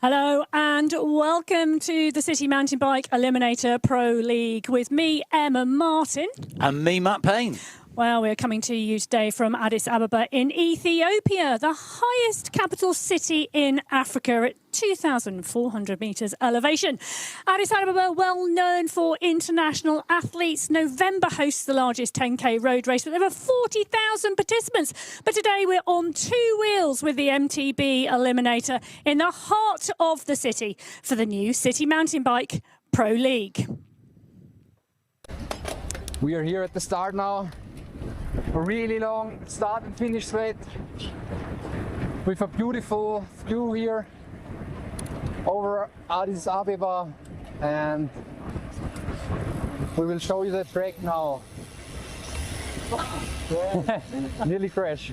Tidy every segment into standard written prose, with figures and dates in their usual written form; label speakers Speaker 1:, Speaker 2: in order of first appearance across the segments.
Speaker 1: Hello and welcome to the City Mountainbike Eliminator Pro League with me, Emma Martin.
Speaker 2: And me, Matt Payne.
Speaker 1: Well, we're coming to you today from Addis Ababa in Ethiopia, the highest capital city in Africa at 2,400 metres elevation. Addis Ababa, well known for international athletes. November hosts the largest 10K road race with over 40,000 participants. But today we're on two wheels with the MTB Eliminator in the heart of the city for the new City Mountainbike Pro League.
Speaker 3: We are here at the start now. A really long start and finish straight with a beautiful view here over Addis Ababa, and we will show you the track now. Nearly crash.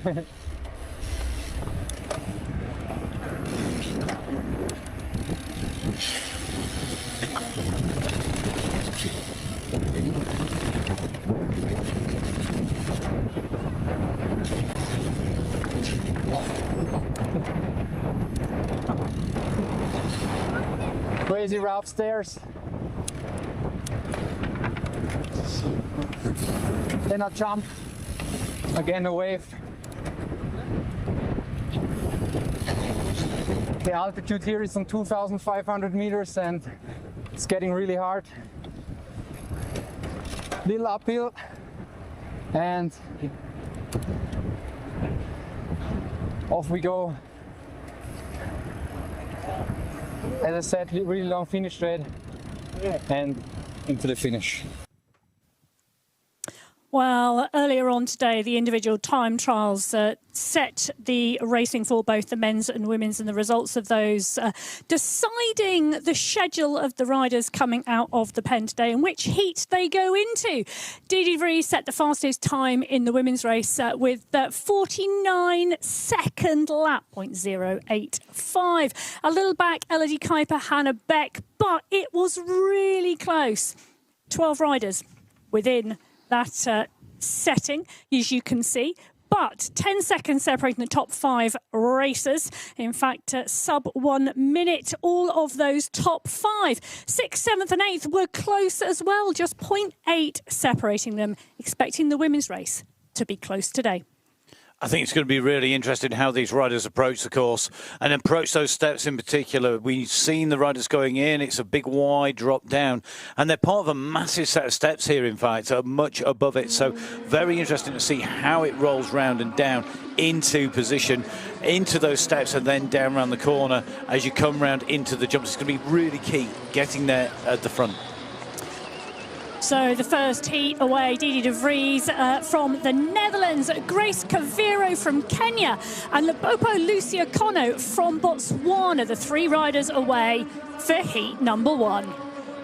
Speaker 3: Crazy rough stairs. Then a jump, again a wave. The altitude here is on 2,500 meters and it's getting really hard. Little uphill and off we go. As I said, really long finish straight and into the finish.
Speaker 1: Well, earlier on today, the individual time trials set the racing for both the men's and women's, and the results of those deciding the schedule of the riders coming out of the pen today and which heat they go into. Didi Vries set the fastest time in the women's race with 49-second lap, 0.085. A little back, Elodie Kuiper, Hannah Beck, but it was really close. 12 riders within that setting, as you can see, but 10 seconds separating the top 5 racers. In fact, sub 1 minute, all of those top 5. 6th, 7th and 8th were close as well, just 0.8 separating them, expecting the women's race to be close today.
Speaker 2: I think it's going to be really interesting how these riders approach the course and approach those steps in particular. We've seen the riders going in. It's a big wide drop down and they're part of a massive set of steps here, in fact, much above it. So very interesting to see how it rolls round and down into position, into those steps and then down around the corner as you come round into the jumps. It's going to be really key getting there at the front.
Speaker 1: So the first heat away, Didi Vries from the Netherlands, Grace Kaviro from Kenya and Lebopo Lucia Kono from Botswana, the 3 riders away for heat number 1.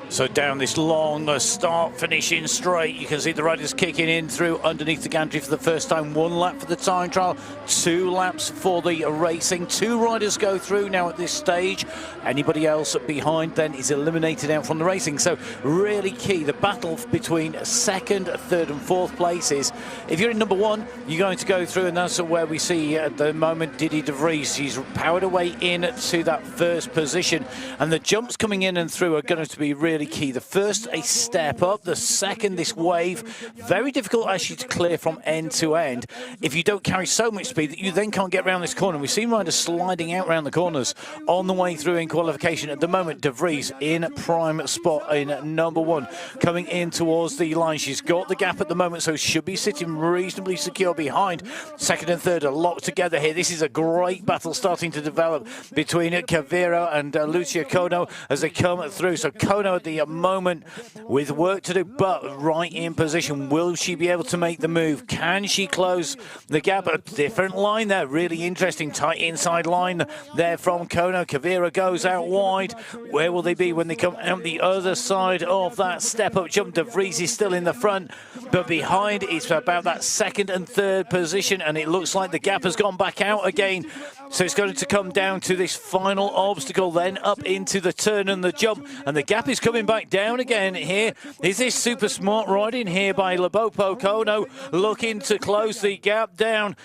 Speaker 2: So down this long start, finishing straight, you can see the riders kicking in through underneath the gantry for the first time. 1 lap for the time trial, 2 laps for the racing. 2 riders go through now at this stage. Anybody else behind then is eliminated out from the racing. So really key, the battle between 2nd, 3rd and 4th places. If you're in number 1, you're going to go through, and that's where we see at the moment Didi Vries. She's powered away in to that 1st position. And the jumps coming in and through are going to be really really key. The first, a step up. The second, this wave. Very difficult actually to clear from end to end if you don't carry so much speed that you then can't get around this corner. We've seen riders sliding out around the corners on the way through in qualification. At the moment, De Vries in prime spot in number 1, coming in towards the line. She's got the gap at the moment, so should be sitting reasonably secure behind. Second and third are locked together here. This is a great battle starting to develop between Cavero and Lucia Kono as they come through. So Kono at the moment with work to do, but right in position. Will she be able to make the move? Can she close the gap? A different line there. Really interesting. Tight inside line there from Kono. Cavero goes out wide. Where will they be when they come out the other side of that step-up jump? De Vries is still in the front, but behind it's about that second and third position, and it looks like the gap has gone back out again. So it's going to come down to this final obstacle, then up into the turn and the jump, and the gap is coming back down again here. Is this super smart riding here by Lebopo Kono, looking to close the gap down?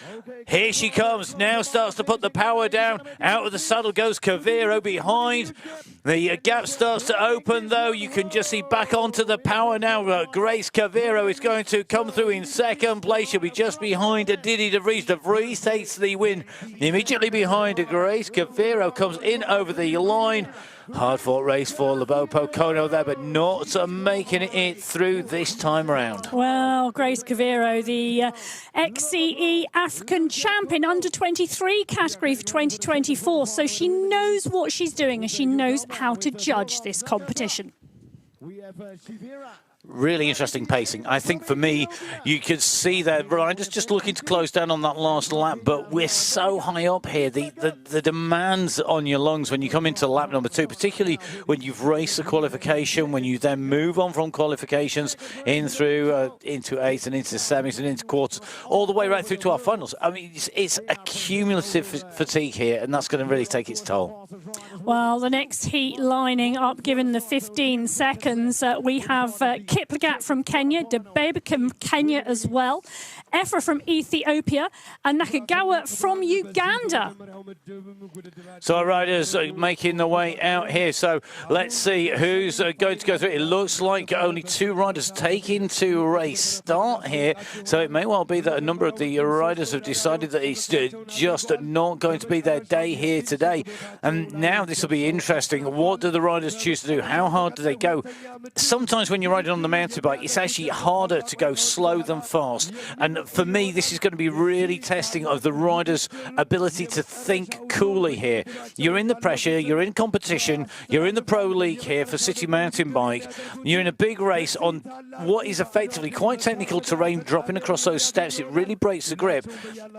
Speaker 2: Here she comes, now starts to put the power down. Out of the saddle goes Cavero behind. The gap starts to open, though. You can just see back onto the power now. Grace Cavero is going to come through in second place. She'll be just behind Didi De Vries. De Vries takes the win. Immediately behind Grace Cavero comes in over the line. Hard-fought race for Lebopo Kono there, but not making it through this time around.
Speaker 1: Well, Grace Cavero, the XCE African champion under 23 category for 2024. So she knows what she's doing and she knows how to judge this competition.
Speaker 2: Really interesting pacing. I think for me, you could see that riders just looking to close down on that last lap, but we're so high up here. The demands on your lungs when you come into lap number 2, particularly when you've raced the qualification, when you then move on from qualifications in through into 8 and into semis and into quarters, all the way right through to our finals. I mean, it's a cumulative fatigue here, and that's going to really take its toll.
Speaker 1: Well, the next heat lining up, given the 15 seconds, we have Kiplagat from Kenya, Debeba from Kenya as well, Efra from Ethiopia, and Nakagawa from Uganda.
Speaker 2: So our riders are making their way out here. So let's see who's going to go through. It looks like only 2 riders taking to race start here. So it may well be that a number of the riders have decided that it's just not going to be their day here today. And now this will be interesting. What do the riders choose to do? How hard do they go? Sometimes when you're riding on the mountain bike, it's actually harder to go slow than fast. And for me, this is going to be really testing of the riders' ability to think coolly here. You're in the pressure, you're in competition, you're in the Pro League here for City Mountain Bike. You're in a big race on what is effectively quite technical terrain, dropping across those steps. It really breaks the grip.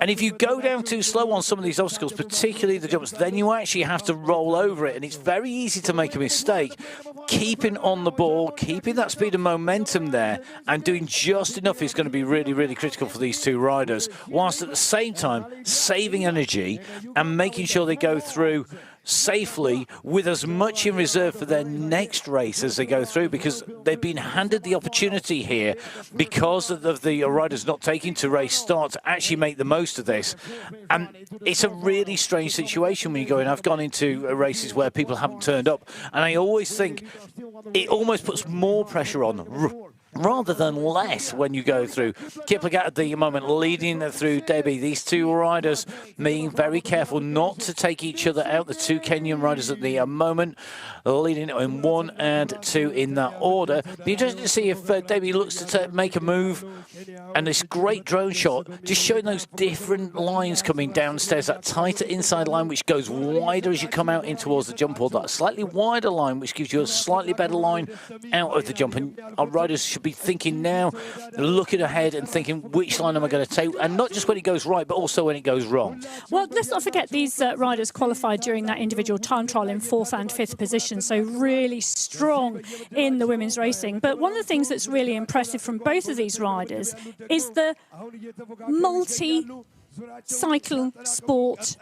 Speaker 2: And if you go down too slow on some of these obstacles, particularly the jumps, then you actually have to roll over it. And it's very easy to make a mistake. Keeping on the ball, keeping that speed and momentum there, and doing just enough is going to be really, really critical for these 2 riders, whilst at the same time saving energy and making sure they go through safely with as much in reserve for their next race as they go through, because they've been handed the opportunity here because of the riders not taking to race start to actually make the most of this. And it's a really strange situation when you go in. I've gone into races where people haven't turned up, and I always think it almost puts more pressure on rather than less when you go through. Kiplagat at the moment leading through Debbie. These 2 riders being very careful not to take each other out. The 2 Kenyan riders at the moment leading in 1 and 2 in that order. Be interesting to see if Debbie looks to make a move. And this great drone shot, just showing those different lines coming downstairs. That tighter inside line, which goes wider as you come out in towards the jump, or that slightly wider line, which gives you a slightly better line out of the jump. And our riders should be thinking now, looking ahead and thinking, which line am I going to take? And not just when it goes right, but also when it goes wrong.
Speaker 1: Well, let's not forget these riders qualified during that individual time trial in 4th and 5th position, so really strong in the women's racing. But one of the things that's really impressive from both of these riders is the multi-cycle sport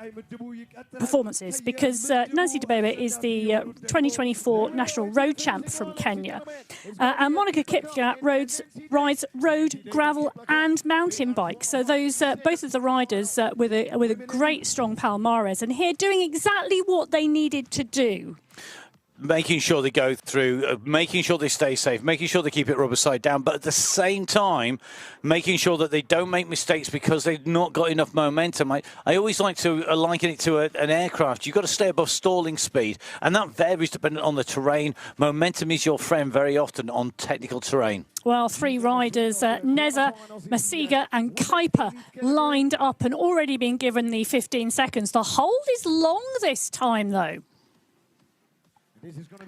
Speaker 1: performances, because Nancy Debeba is the 2024 National Road Champ from Kenya, and Monica Kiplagat rides road, gravel and mountain bike. So those both of the riders with a great strong palmares, and here doing exactly what they needed to do.
Speaker 2: making sure they go through, making sure they stay safe, making sure they keep it rubber side down, but at the same time, making sure that they don't make mistakes because they've not got enough momentum. I always like to liken it to an aircraft. You've got to stay above stalling speed, and that varies depending on the terrain. Momentum is your friend very often on technical terrain.
Speaker 1: Well, three riders, Neza, Masiga and Kuiper, lined up and already been given the 15 seconds. The hold is long this time, though.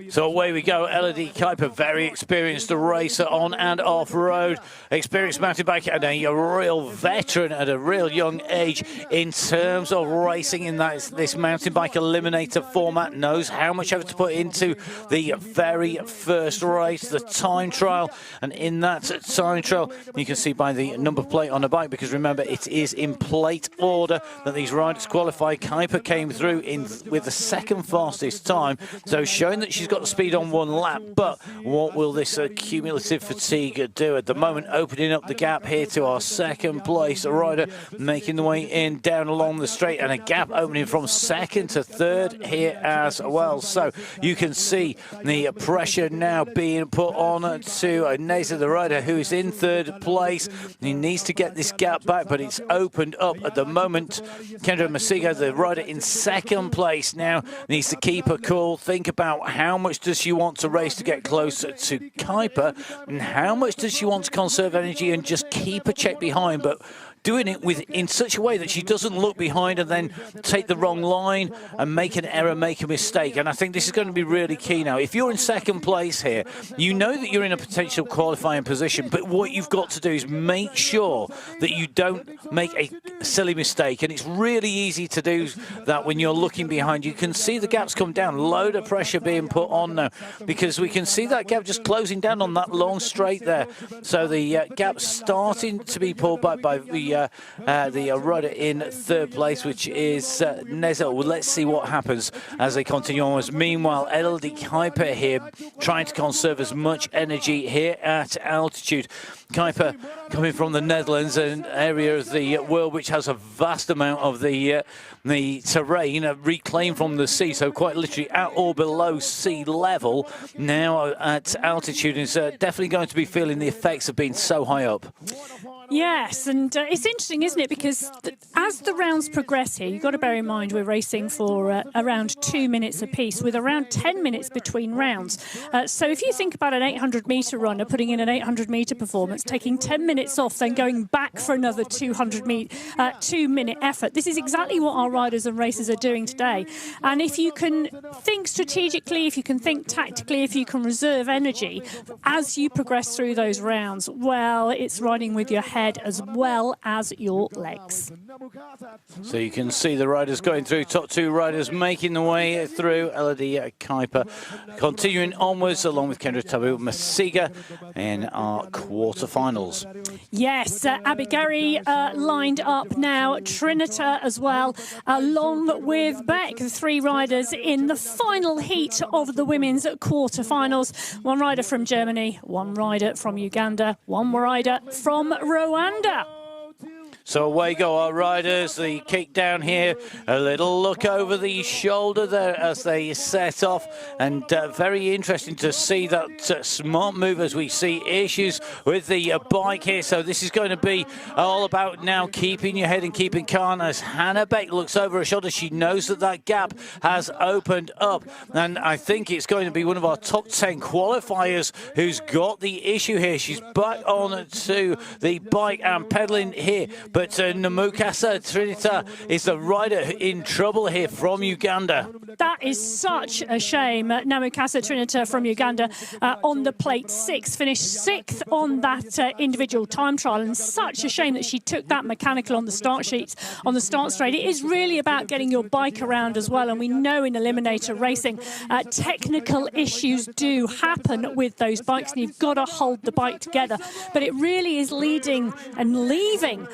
Speaker 2: So away we go. Elodie Kuiper, very experienced racer on and off road, experienced mountain biker, and a real veteran at a real young age in terms of racing in this Mountainbike Eliminator format. Knows how much effort to put into the very first race, the time trial, and in that time trial you can see by the number plate on the bike, because remember it is in plate order that these riders qualify. Kuiper came through with the second fastest time, so showing that she's got the speed on one lap, but what will this cumulative fatigue do? At the moment, opening up the gap here to our second place rider, making the way in down along the straight, and a gap opening from second to third here as well. So you can see the pressure now being put on to Neza, the rider who is in third place. He needs to get this gap back, but it's opened up at the moment. Kendra Masiga, the rider in second place, now needs to keep her cool, think about how much does she want to race to get closer to Kuiper, and how much does she want to conserve energy and just keep a check behind, but doing it in such a way that she doesn't look behind and then take the wrong line and make an error, make a mistake. And I think this is going to be really key now. If you're in second place here, you know that you're in a potential qualifying position, but what you've got to do is make sure that you don't make a silly mistake. And it's really easy to do that when you're looking behind. You can see the gaps come down, load of pressure being put on now, because we can see that gap just closing down on that long straight there. So the gap's starting to be pulled back by the rider in third place, which is Neza. Well, let's see what happens as they continue onwards. Meanwhile, Elodie Kuiper here trying to conserve as much energy here at altitude. Kuiper coming from the Netherlands, an area of the world which has a vast amount of the terrain reclaimed from the sea, so quite literally at or below sea level now at altitude, is definitely going to be feeling the effects of being so high up.
Speaker 1: Yes, and it's interesting, isn't it? Because as the rounds progress here, you've got to bear in mind we're racing for around 2 minutes apiece, with around 10 minutes between rounds. So if you think about an 800-metre runner putting in an 800-metre performance, taking 10 minutes off, then going back for another 2-minute effort, this is exactly what our riders and racers are doing today. And if you can think strategically, if you can think tactically, if you can reserve energy as you progress through those rounds, well, it's riding with your head as well as your legs.
Speaker 2: So you can see the riders going through, top two riders making the way through. Elodie Kuiper continuing onwards along with Kendra Masiga in our quarterfinals.
Speaker 1: Yes, Abigari lined up now, Trinita as well, along with Beck, the three riders in the final heat of the women's quarterfinals. One rider from Germany, one rider from Uganda, one rider from Rwanda.
Speaker 2: So away go our riders, the kick down here, a little look over the shoulder there as they set off, and very interesting to see that smart move as we see issues with the bike here. So this is going to be all about now keeping your head and keeping calm as Hannah Beck looks over her shoulder. She knows that that gap has opened up, and I think it's going to be one of our top 10 qualifiers who's got the issue here. She's back on to the bike and pedaling here. But Namukasa Trinita is the rider in trouble here from Uganda.
Speaker 1: That is such a shame. Namukasa Trinita from Uganda on the plate 6, finished 6th on that individual time trial, and such a shame that she took that mechanical on the start sheets, on the start straight. It is really about getting your bike around as well, and we know in Eliminator racing, technical issues do happen with those bikes, and you've got to hold the bike together. But it really is leading and leaving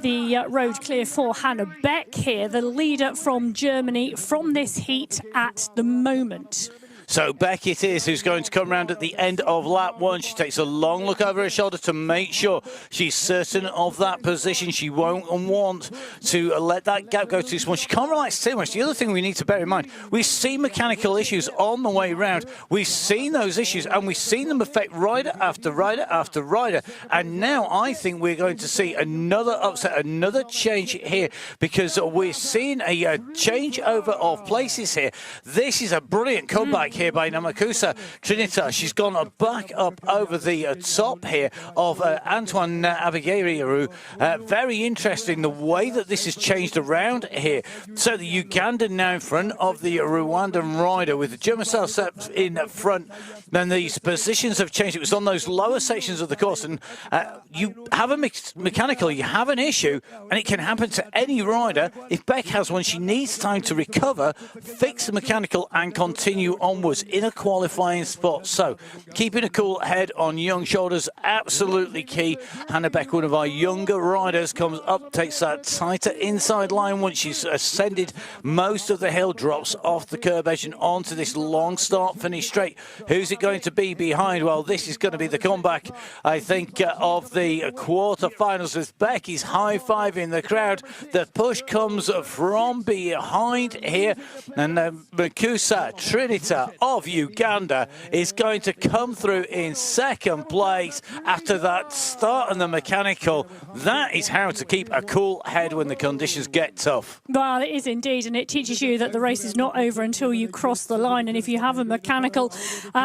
Speaker 1: the road clear for Hannah Beck here, the leader from Germany from this heat at the moment.
Speaker 2: So Beck it is who's going to come round at the end of lap 1. She takes a long look over her shoulder to make sure she's certain of that position. She won't want to let that gap go too small. She can't relax too much. The other thing we need to bear in mind, we've seen mechanical issues on the way round. We've seen those issues and we've seen them affect rider after rider after rider. And now I think we're going to see another upset, another change here, because we're seeing a changeover of places here. This is a brilliant comeback here by Namakusa Trinita. She's gone back up over the top here of Antoine Abigeriru. Very interesting the way that this has changed around here. So the Ugandan now in front of the Rwandan rider with the German set in front. Then these positions have changed. It was on those lower sections of the course, and you have a mechanical, you have an issue, and it can happen to any rider. If Beck has one, she needs time to recover, fix the mechanical, and continue onwards in a qualifying spot. So keeping a cool head on young shoulders, absolutely key. Hannah Beck, one of our younger riders, comes up, takes that tighter inside line once she's ascended most of the hill, drops off the curb edge and onto this long start finish straight. Who's it going to be behind? Well, this is going to be the comeback, I think, of the quarterfinals, with Becky's high-fiving the crowd. The push comes from behind here, and Makusa Trinita of Uganda is going to come through in second place after that start on the mechanical. That is how to keep a cool head when the conditions get tough.
Speaker 1: Well, it is indeed, and it teaches you that the race is not over until you cross the line. And if you have a mechanical,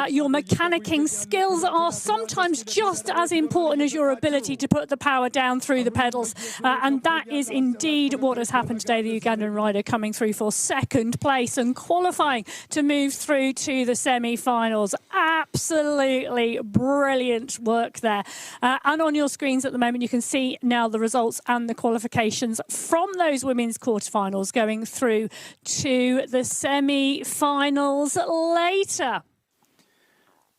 Speaker 1: your mechanicking skills are sometimes just as important as your ability to put the power down through the pedals. And that is indeed what has happened today. The Ugandan rider coming through for second place and qualifying to move through to the semi-finals. Absolutely brilliant work there. And on your screens at the moment, you can see now the results and the qualifications from those women's quarterfinals going through to the semi-finals later.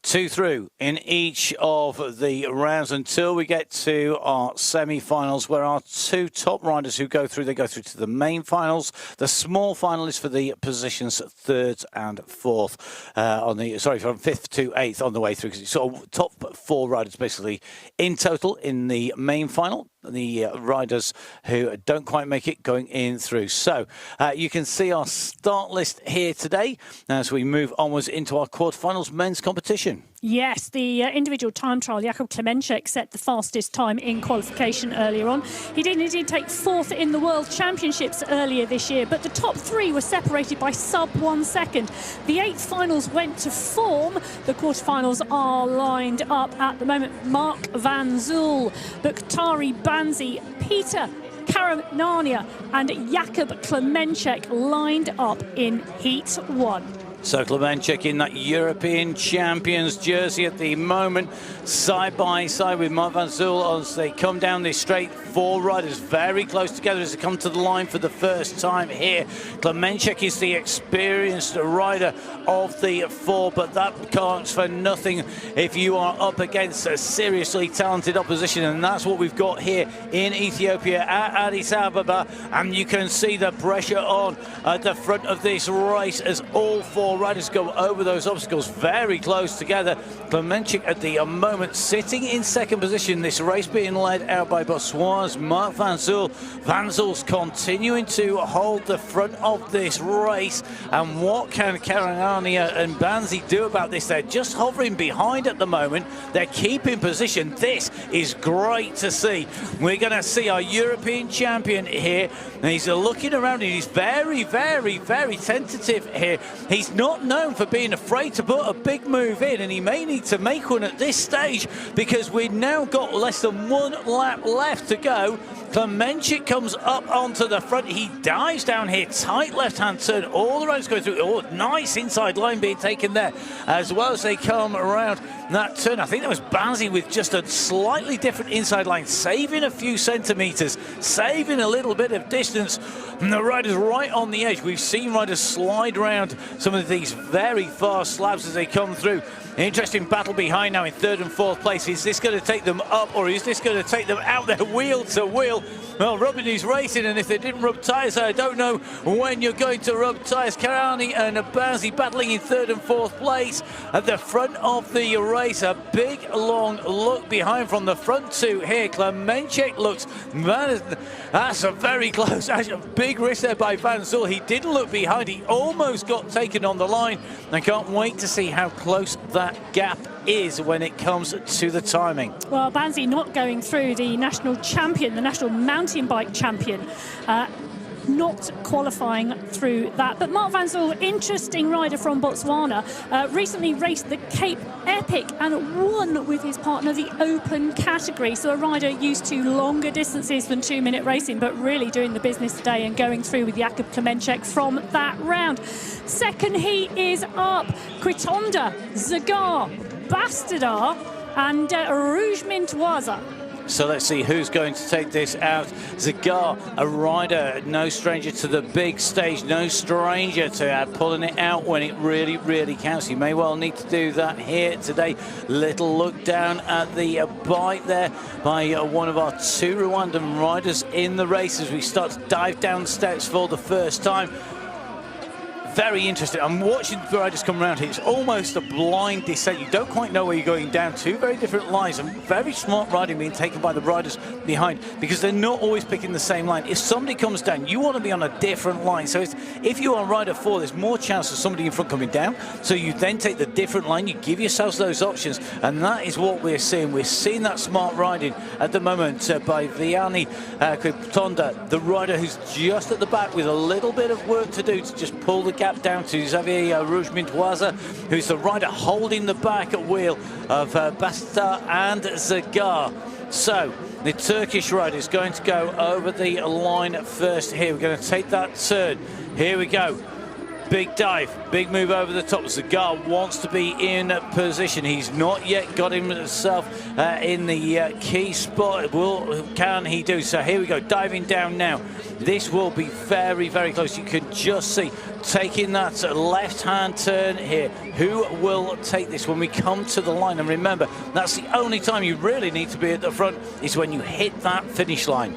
Speaker 2: 2 through in each of the rounds until we get to our semi-finals, where our 2 top riders who go through, they go through to the main finals. The small final is for the positions 3rd and 4th from 5th to 8th on the way through. So top 4 riders basically in total in the main final. The riders who don't quite make it going in through. So you can see our start list here today as we move onwards into our quarterfinals men's competition.
Speaker 1: Yes, the individual time trial, Jakub Klemenchek set the fastest time in qualification earlier on. He did indeed take 4th in the World Championships earlier this year, but the top 3 were separated by sub 1 second. The 8th finals went to form. The quarterfinals are lined up at the moment. Mark Van Zyl, Bakhtari Banzi, Peter Karamania and Jakub Klemenchek lined up in Heat 1.
Speaker 2: So Klemenchek in that European Champions jersey at the moment, side by side with Mark Van Zyl as they come down this straight. 4 riders very close together as they come to the line for the first time here. Klemenchek is the experienced rider of the 4, but that counts for nothing if you are up against a seriously talented opposition, and that's what we've got here in Ethiopia at Addis Ababa. And you can see the pressure on at the front of this race as all 4 riders go over those obstacles very close together. Klemenchek at the moment sitting in second position, this race being led out by Botswana's Mark Van Zyl. Van Zyl's continuing to hold the front of this race, and what can Karanania and Banzi do about this? They're just hovering behind at the moment. They're keeping position. This is great to see. We're going to see our European champion here, and he's looking around and he's very, very, very tentative here. He's not known for being afraid to put a big move in, and he may need to make one at this stage because we've now got less than 1 lap left to go. Klemenchek comes up onto the front. He dives down here, tight left-hand turn. All the roads going through. Oh, nice inside line being taken there as well as they come around that turn. I think that was Banzi with just a slightly different inside line, saving a few centimetres, saving a little bit of distance. And the rider's right on the edge. We've seen riders slide around some of these very fast slabs as they come through. Interesting battle behind now in 3rd and 4th place. Is this going to take them up, or is this going to take them out there wheel to wheel? still, well, rubbing his racing, and if they didn't rub tyres, I don't know when you're going to rub tyres. Karani and Banzi battling in 3rd and 4th place at the front of the race. A big, long look behind from the front two here. Klemenchik looks, that's a very close, actually, a big risk there by Van Zyl. He didn't look behind, he almost got taken on the line. I can't wait to see how close that gap is when it comes to the timing.
Speaker 1: Well, Banzi not going through, the national champion, the national mountain bike champion, not qualifying through that. But Mark Van Zyl, interesting rider from Botswana, recently raced the Cape Epic and won with his partner the open category. So a rider used to longer distances than 2-minute racing, but really doing the business today and going through with Jakub Klemenchik from that round. Second heat is up. Quitonda, Zagar, Bastardar and Rouge Mintoise.
Speaker 2: So let's see who's going to take this out. Zagar, a rider, no stranger to the big stage, no stranger to pulling it out when it really, really counts. He may well need to do that here today. Little look down at the bike there by one of our 2 Rwandan riders in the race as we start to dive down steps for the first time. Very interesting. I'm watching the riders come around here. It's almost a blind descent. You don't quite know where you're going down. 2 very different lines, and very smart riding being taken by the riders behind because they're not always picking the same line. If somebody comes down, you want to be on a different line. So if you are rider 4, there's more chance of somebody in front coming down. So you then take the different line. You give yourselves those options, and that is what we're seeing. We're seeing that smart riding at the moment by Vianney Quitonda, the rider who's just at the back with a little bit of work to do to just pull the gap down to Xavier Rouge Mintoise, who's the rider holding the back wheel of Basta and Zagar. So the Turkish rider is going to go over the line first here. We're going to take that turn. Here we go. Big dive, big move over the top. Zagar wants to be in position. He's not yet got himself in the key spot. Can he do so? Here we go, diving down now. This will be very, very close. You can just see taking that left-hand turn here. Who will take this when we come to the line? And remember, that's the only time you really need to be at the front is when you hit that finish line.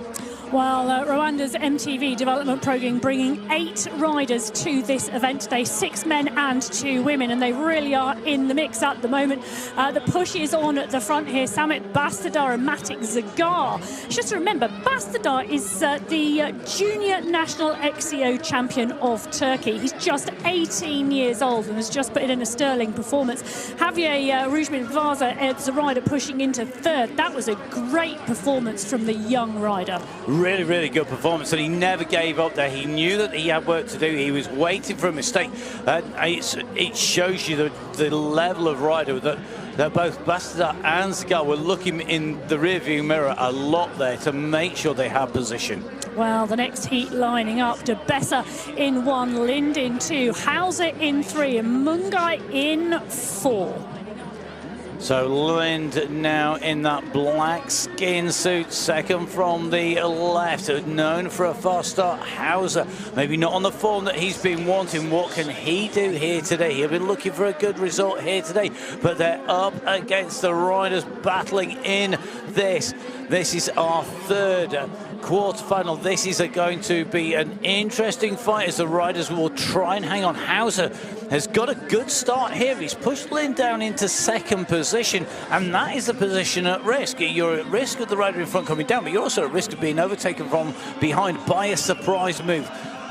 Speaker 1: Well, Rwanda's MTV development programme bringing 8 riders to this event today, 6 men and 2 women, and they really are in the mix at the moment. The push is on at the front here. Samet Bastardar and Matik Zagar. Just to remember, Bastardar is the junior national XCO champion of Turkey. He's just 18 years old and has just put in a sterling performance. Javier Rouge Mintoise is a rider pushing into 3rd. That was a great performance from the young rider.
Speaker 2: Really, really good performance, and he never gave up there. He knew that he had work to do. He was waiting for a mistake. It shows you the level of rider that both Bastard and Zagar were looking in the rearview mirror a lot there to make sure they had position.
Speaker 1: Well, the next heat lining up, De Besser in 1, Lind in 2, Hauser in 3, and Mungai in 4.
Speaker 2: So Lind now in that black skin suit, second from the left, known for a fast start. Hauser, maybe not on the form that he's been wanting. What can he do here today? He'll been looking for a good result here today, but they're up against the riders battling in this. This is our 3rd quarterfinal. This is going to be an interesting fight as the riders will try and hang on. Hauser has got a good start here. He's pushed Lind down into 2nd position, and that is the position at risk. You're at risk of the rider in front coming down, but you're also at risk of being overtaken from behind by a surprise move.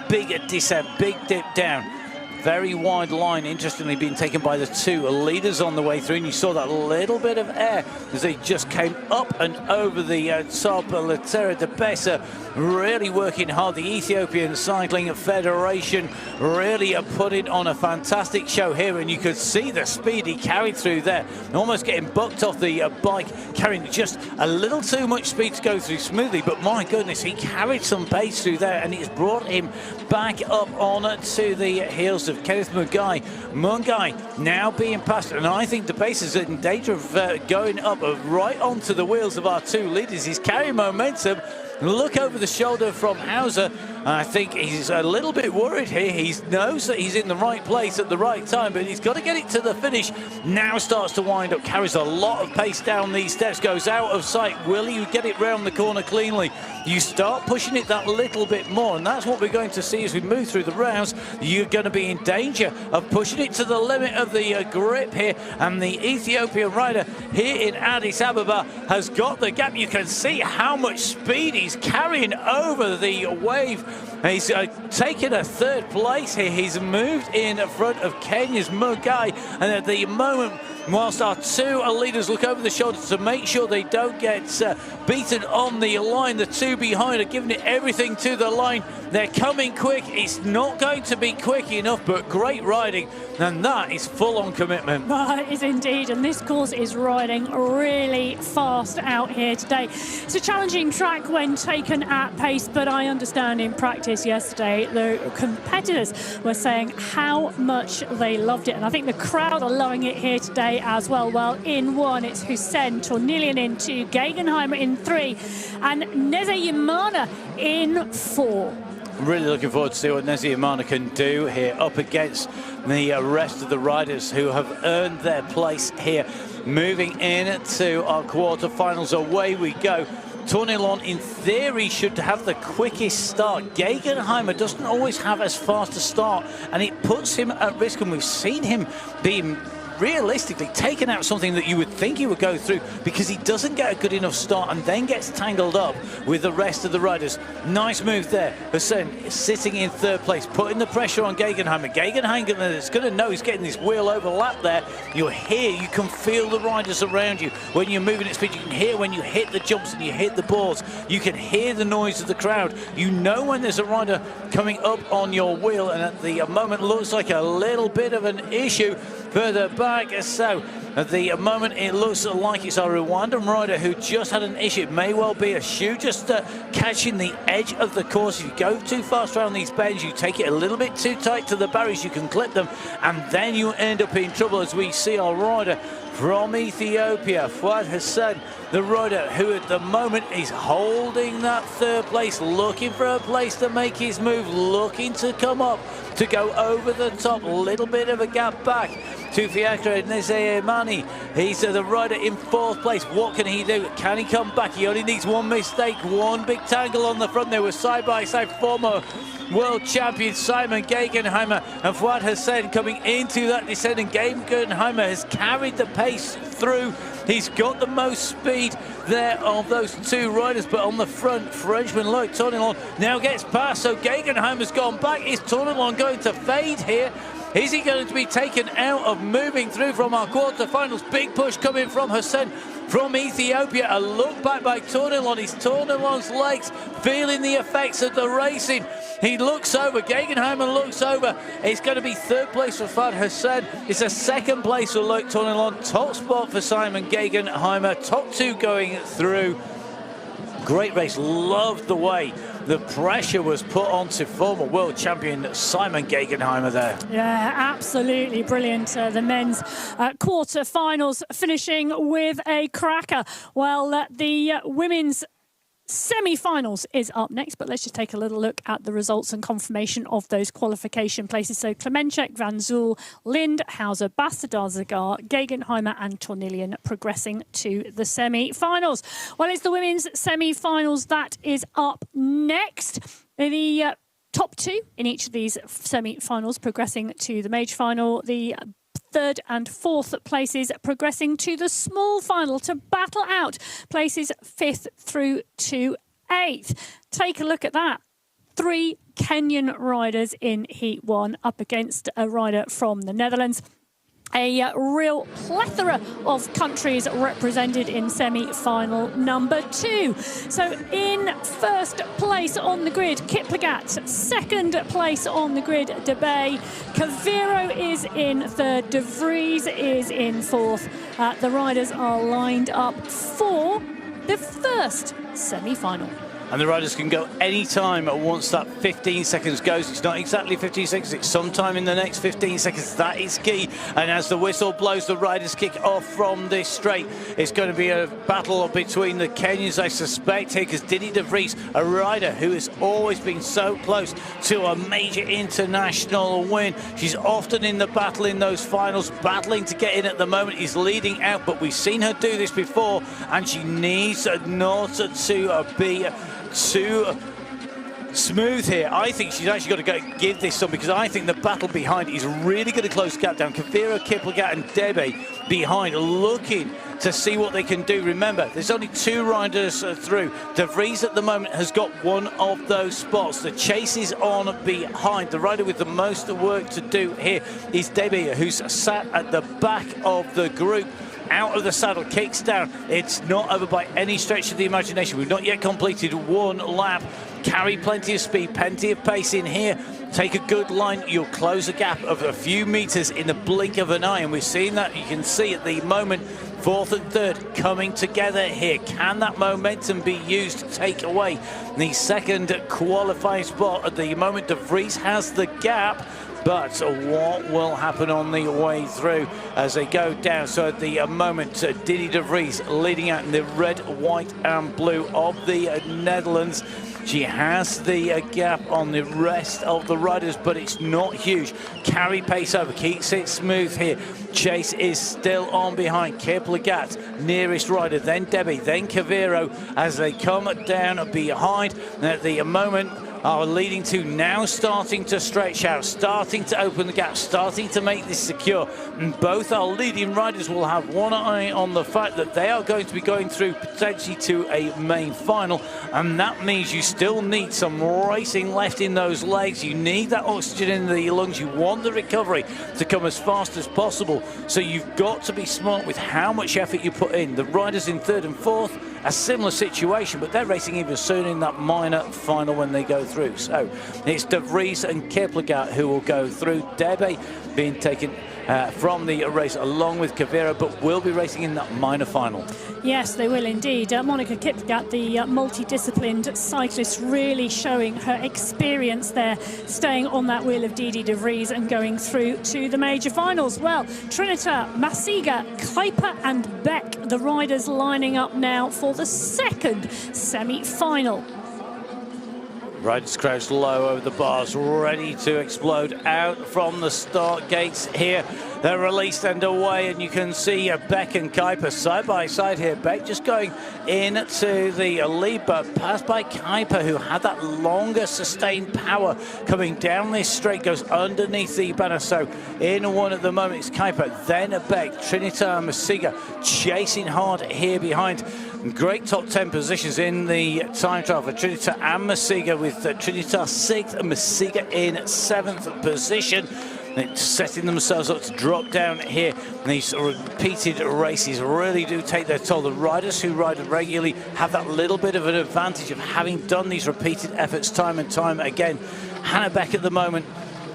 Speaker 2: Big descent, big dip down. Very wide line, interestingly, being taken by the 2 leaders on the way through, and you saw that little bit of air as they just came up and over the top. Letera De Besser really working hard. The Ethiopian Cycling Federation really putting on a fantastic show here, and you could see the speed he carried through there, almost getting bucked off the bike, carrying just a little too much speed to go through smoothly, but my goodness, he carried some pace through there, and it's brought him back up on to the heels of Kenneth Mungai. Mungai now being passed, and I think De Besser is in danger of going up right onto the wheels of our 2 leaders. He's carrying momentum. Look over the shoulder from Hauser. And I think he's a little bit worried here. He knows that he's in the right place at the right time, but he's got to get it to the finish. Now starts to wind up, carries a lot of pace down these steps, goes out of sight. Will he get it round the corner cleanly? You start pushing it that little bit more, and that's what we're going to see as we move through the rounds. You're going to be in danger of pushing it to the limit of the grip here, and the Ethiopian rider here in Addis Ababa has got the gap. You can see how much speed he's carrying over the wave. He's taken a third place here. He's moved in front of Kenya's Mugai, and at the moment, whilst our two leaders look over the shoulder to make sure they don't get beaten on the line, the two behind are giving it everything to the line. They're coming quick. It's not going to be quick enough, but great riding, and that is full-on commitment.
Speaker 1: It is indeed, and this course is riding really fast out here today. It's a challenging track when taken at pace, but I understand in practice yesterday the competitors were saying how much they loved it, and I think the crowd are loving it here today as well. Well, in one, it's Hussein Tornilian in two, Gegenheimer in three, and Nezeyimana in four.
Speaker 2: Really looking forward to see what Nezeyimana can do here up against the rest of the riders who have earned their place here. Moving into our quarterfinals, away we go. Tornilon, in theory, should have the quickest start. Gegenheimer doesn't always have as fast a start, and it puts him at risk, and we've seen him being realistically taken out something that you would think he would go through, because he doesn't get a good enough start and then gets tangled up with the rest of the riders. Nice move there. Hussein sitting in third place, putting the pressure on Gegenheimer. Gegenheimer is going to know he's getting this wheel overlap there. You're here, you can feel the riders around you. When you're moving at speed, you can hear when you hit the jumps and you hit the boards. You can hear the noise of the crowd. You know when there's a rider coming up on your wheel, and at the moment looks like a little bit of an issue further back. So at the moment it looks like it's our Rwandan rider who just had an issue. It may well be a shoe just catching the edge of the course. If you go too fast around these bends, you take it a little bit too tight to the barriers, you can clip them, and then you end up in trouble, as we see our rider from Ethiopia, Fuad Hassan, the rider who at the moment is holding that third place, looking for a place to make his move, looking to come up, to go over the top, a little bit of a gap back to Fiacre Nezeyimana. He's the rider in fourth place. What can he do? Can he come back? He only needs one mistake, one big tangle on the front. They were side by side, former world champion Simon Gegenheimer and Fuad Hassan coming into that descent, and Gegenheimer has carried the pace through. He's got the most speed there of those two riders, but on the front, Frenchman Loic Tornilon now gets past, so Gegenheimer's gone back. Is Tornilon going to fade here? Is he going to be taken out of moving through from our quarterfinals? Big push coming from Hussein from Ethiopia. A look back by Tornilon. Is Tornilon's legs feeling the effects of the racing? He looks over. Gegenheimer looks over. It's going to be third place for Fuad Hassan. It's a second place for Loic Tornilon. Top spot for Simon Gegenheimer. Top two going through. Great race. Loved the way the pressure was put onto former world champion Simon Gegenheimer there.
Speaker 1: Yeah, absolutely brilliant. The men's quarter-finals finishing with a cracker. Well, the women's semi-finals is up next, but let's just take a little look at the results and confirmation of those qualification places. So Klemenchuk, Van Zyl, Lind, Hauser, Bastardar, Zagar, Gegenheimer and Tornilian progressing to the semi-finals. Well, it's the women's semi-finals that is up next. The top two in each of these semi-finals progressing to the major final. The third and fourth places progressing to the small final to battle out places 5th through to 8th. Take a look at that. 3 Kenyan riders in Heat 1 up against a rider from the Netherlands. A real plethora of countries represented in semi-final number 2. So in first place on the grid, Kiplagat. Second place on the grid, De Bay. Cavero is in third. De Vries is in fourth. The riders are lined up for the first semi-final.
Speaker 2: and the riders can go anytime once that 15 seconds goes. It's not exactly 15 seconds, it's sometime in the next 15 seconds. That is key. And as the whistle blows, the riders kick off from this straight. It's going to be a battle between the Kenyans, I suspect, here, because Didi de Vries, a rider who has always been so close to a major international win. She's often in the battle in those finals, battling to get in at the moment, is leading out, but we've seen her do this before, and she needs not to be too smooth here. I think she's actually got to give this some, because I think the battle behind is really going to close the gap down. Kavira, Kiplagat and Debbie behind, looking to see what they can do. Remember, there's only 2 riders through. De Vries at the moment has got one of those spots. The chase is on behind. The rider with the most work to do here is Debbie, who's sat at the back of the group. Out of the saddle, kicks down. It's not over by any stretch of the imagination. We've not yet completed 1 lap. Carry plenty of speed, plenty of pace in here. Take a good line. You'll close a gap of a few meters in the blink of an eye. And we're seeing that. You can see at the moment, 4th and 3rd coming together here. Can that momentum be used to take away the second qualifying spot? At the moment, De Vries has the gap. But what will happen on the way through as they go down? So at the moment, Didi de Vries leading out in the red, white and blue of the Netherlands. She has the gap on the rest of the riders, but it's not huge. Carry pace over, keeps it smooth here. Chase is still on behind. Kiplagat, nearest rider, then Debbie, then Kaviro as they come down behind. And at the moment, are leading to now starting to stretch out, starting to open the gap, starting to make this secure. And both our leading riders will have one eye on the fact that they are going to be going through potentially to a main final. And that means you still need some racing left in those legs. You need that oxygen in the lungs. You want the recovery to come as fast as possible. So you've got to be smart with how much effort you put in. The riders in 3rd and 4th, a similar situation, but they're racing even soon in that minor final when they go through. So it's De Vries and Kiplagat who will go through. Debbie being taken from the race along with Kavira, but will be racing in that minor final.
Speaker 1: Yes, they will indeed. Monica Kiplagat, the multidisciplined cyclist, really showing her experience there, staying on that wheel of Didi de Vries and going through to the major finals. Well, Trinita, Masiga, Kuiper and Beck, the riders lining up now for the second semi-final.
Speaker 2: Riders crouched low over the bars, ready to explode out from the start gates here. They're released and away, and you can see Beck and Kuiper side by side here. Beck just going into the lead, but passed by Kuiper, who had that longer sustained power coming down this straight, goes underneath the banner. So in one at the moment, it's Kuiper, then Beck, Trinita and Masiga chasing hard here behind. Great top 10 positions in the time trial for Trinita and Masiga, with Trinita 6th and Masiga in 7th position. They're setting themselves up to drop down here. And these repeated races really do take their toll. The riders who ride regularly have that little bit of an advantage of having done these repeated efforts time and time again. Hannah Beck at the moment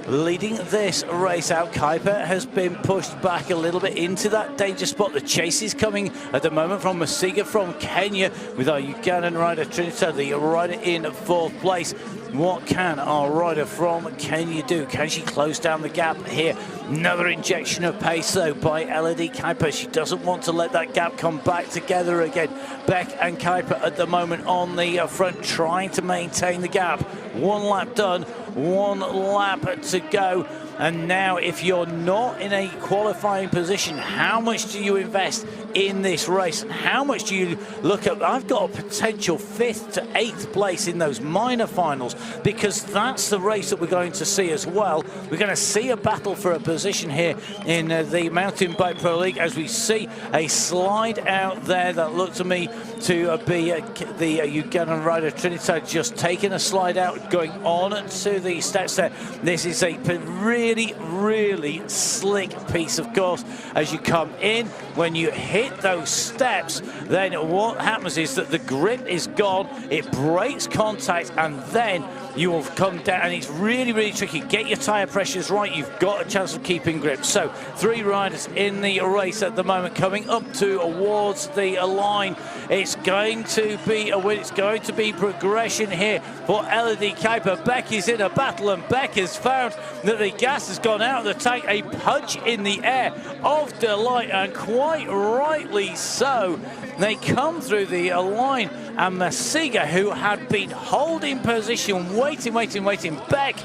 Speaker 2: leading this race out. Kuiper has been pushed back a little bit into that danger spot. The chase is coming at the moment from Masiga from Kenya, with our Ugandan rider Trinita, the rider in 4th place. What can our rider from Kenya do? Can she close down the gap here? Another injection of pace though by Elodie Kuiper. She doesn't want to let that gap come back together again. Beck and Kuiper at the moment on the front, trying to maintain the gap. 1 lap done, 1 lap to go. And now, if you're not in a qualifying position, how much do you invest in this race? And how much do you look at? I've got a potential 5th to 8th place in those minor finals, because that's the race that we're going to see as well. We're going to see a battle for a position here in the Mountain Bike Pro League, as we see a slide out there that looked to me to be the Ugandan rider Trinita, just taking a slide out, going on to the steps there. This is a really slick piece of course. As you come in, when you hit those steps, then what happens is that the grip is gone, it breaks contact, and then you will come down, and it's really, really tricky. Get your tyre pressures right. You've got a chance of keeping grip. So 3 riders in the race at the moment, coming up towards the line. It's going to be a win. It's going to be progression here for Elodie Kuiper. Beck is in a battle, and Beck has found that the gas has gone out of the tank. A punch in the air of delight, and quite rightly so. They come through the line, and Masiga, who had been holding position, waiting. Beck,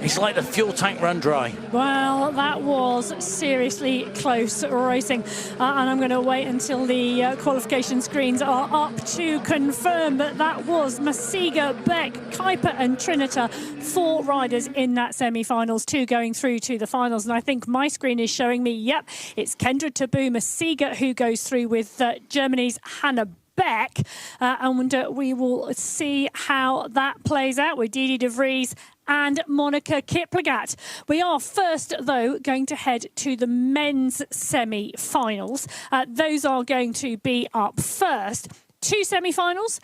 Speaker 2: it's like the fuel tank run dry.
Speaker 1: Well, that was seriously close racing. And I'm going to wait until the qualification screens are up to confirm that that was Masiga, Beck, Kuiper and Trinita, 4 riders in that semi-finals, 2 going through to the finals. And I think my screen is showing me, yep, it's Kendra Tabu Masiga who goes through with Germany's Hannah Beck, and we will see how that plays out with Didi de Vries and Monica Kiplagat. We are first, though, going to head to the men's semi-finals. Those are going to be up first. 2 semi-finals.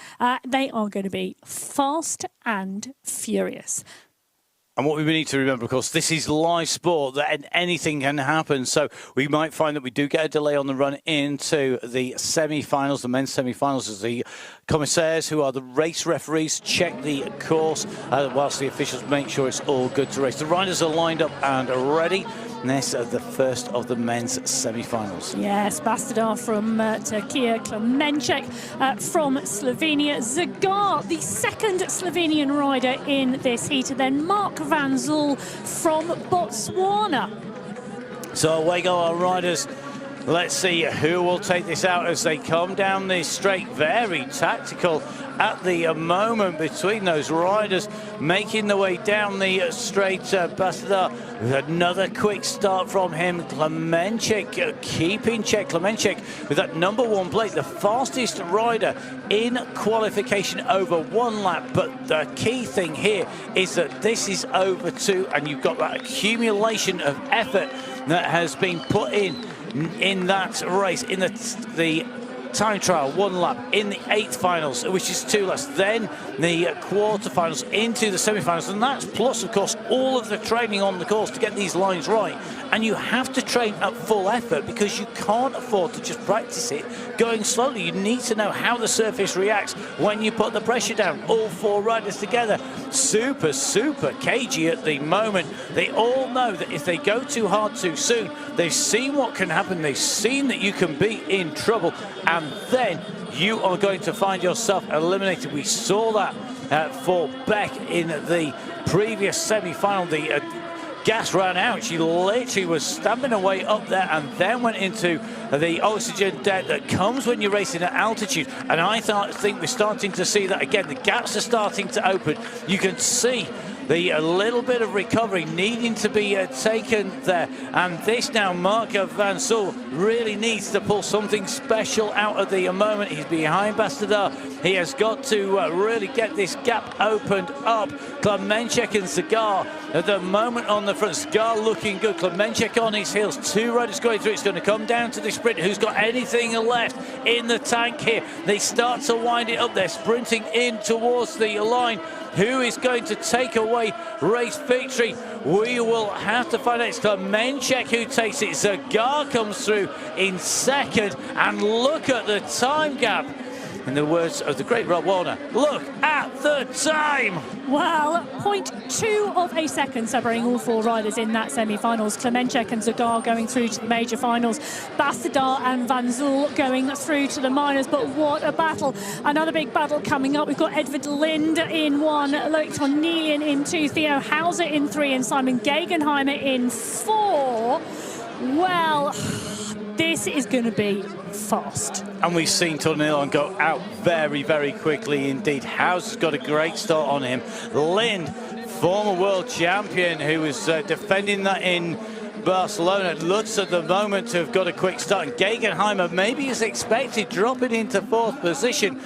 Speaker 1: They are going to be fast and furious.
Speaker 2: And what we need to remember, of course, this is live sport, that anything can happen. So we might find that we do get a delay on the run into the semi-finals, the men's semi-finals, as the commissaires, who are the race referees, check the course, whilst the officials make sure it's all good to race. The riders are lined up and ready. And this is the first of the men's semi-finals.
Speaker 1: Yes, Bastardar from Turkey, Klemenchek from Slovenia, Zagar, the second Slovenian rider in this heat, and then Mark van Zyl from Botswana.
Speaker 2: So away go our riders. Let's see who will take this out as they come down this straight. Very tactical at the moment between those riders, making the way down the straight. Bastardar with another quick start from him. Klemenchek keeping check. Klemenchek with that #1 plate, the fastest rider in qualification over 1 lap. But the key thing here is that this is over 2, and you've got that accumulation of effort that has been put in that race, in the time trial, 1 lap, in the 8th finals, which is 2 laps, then the quarterfinals into the semi-finals, and that's plus, of course, all of the training on the course to get these lines right. And you have to train at full effort, because you can't afford to just practice it going slowly. You need to know how the surface reacts when you put the pressure down. All 4 riders together, super cagey at the moment. They all know that if they go too hard too soon, they've seen what can happen. They've seen that you can be in trouble, and then you are going to find yourself eliminated. We saw that for Beck in the previous semi-final. The gas ran out. She literally was stamping away up there, and then went into the oxygen debt that comes when you're racing at altitude. And I think we're starting to see that again. The gaps are starting to open. You can see a little bit of recovery needing to be taken there. And this now, Mark van Zyl really needs to pull something special out of the moment. He's behind Bastardar. He has got to really get this gap opened up. Klemenchek and Zagar at the moment on the front. Zagar looking good. Klemenchek on his heels. 2 riders going through. It's going to come down to the sprint. Who's got anything left in the tank here? They start to wind it up. They're sprinting in towards the line. Who is going to take away race victory? We will have to find out. It's Klemenchek who takes it. Zagar comes through in second. And look at the time gap. In the words of the great Rob Warner, look at the time!
Speaker 1: Well, 0.2 of a second separating all 4 riders in that semi-finals. Klemenchek and Zagar going through to the major finals. Bastardar and Van Zyl going through to the minors. But what a battle. Another big battle coming up. We've got Edvard Lind in 1, Loic Tornelian in 2, Theo Hauser in 3, and Simon Gegenheimer in 4. Well, this is going to be fast.
Speaker 2: And we've seen Tornelian go out very quickly indeed. Hauser's got a great start on him. Lind, former world champion, who was defending that in Barcelona, looks at the moment to have got a quick start. And Gegenheimer, maybe as expected, dropping into 4th position.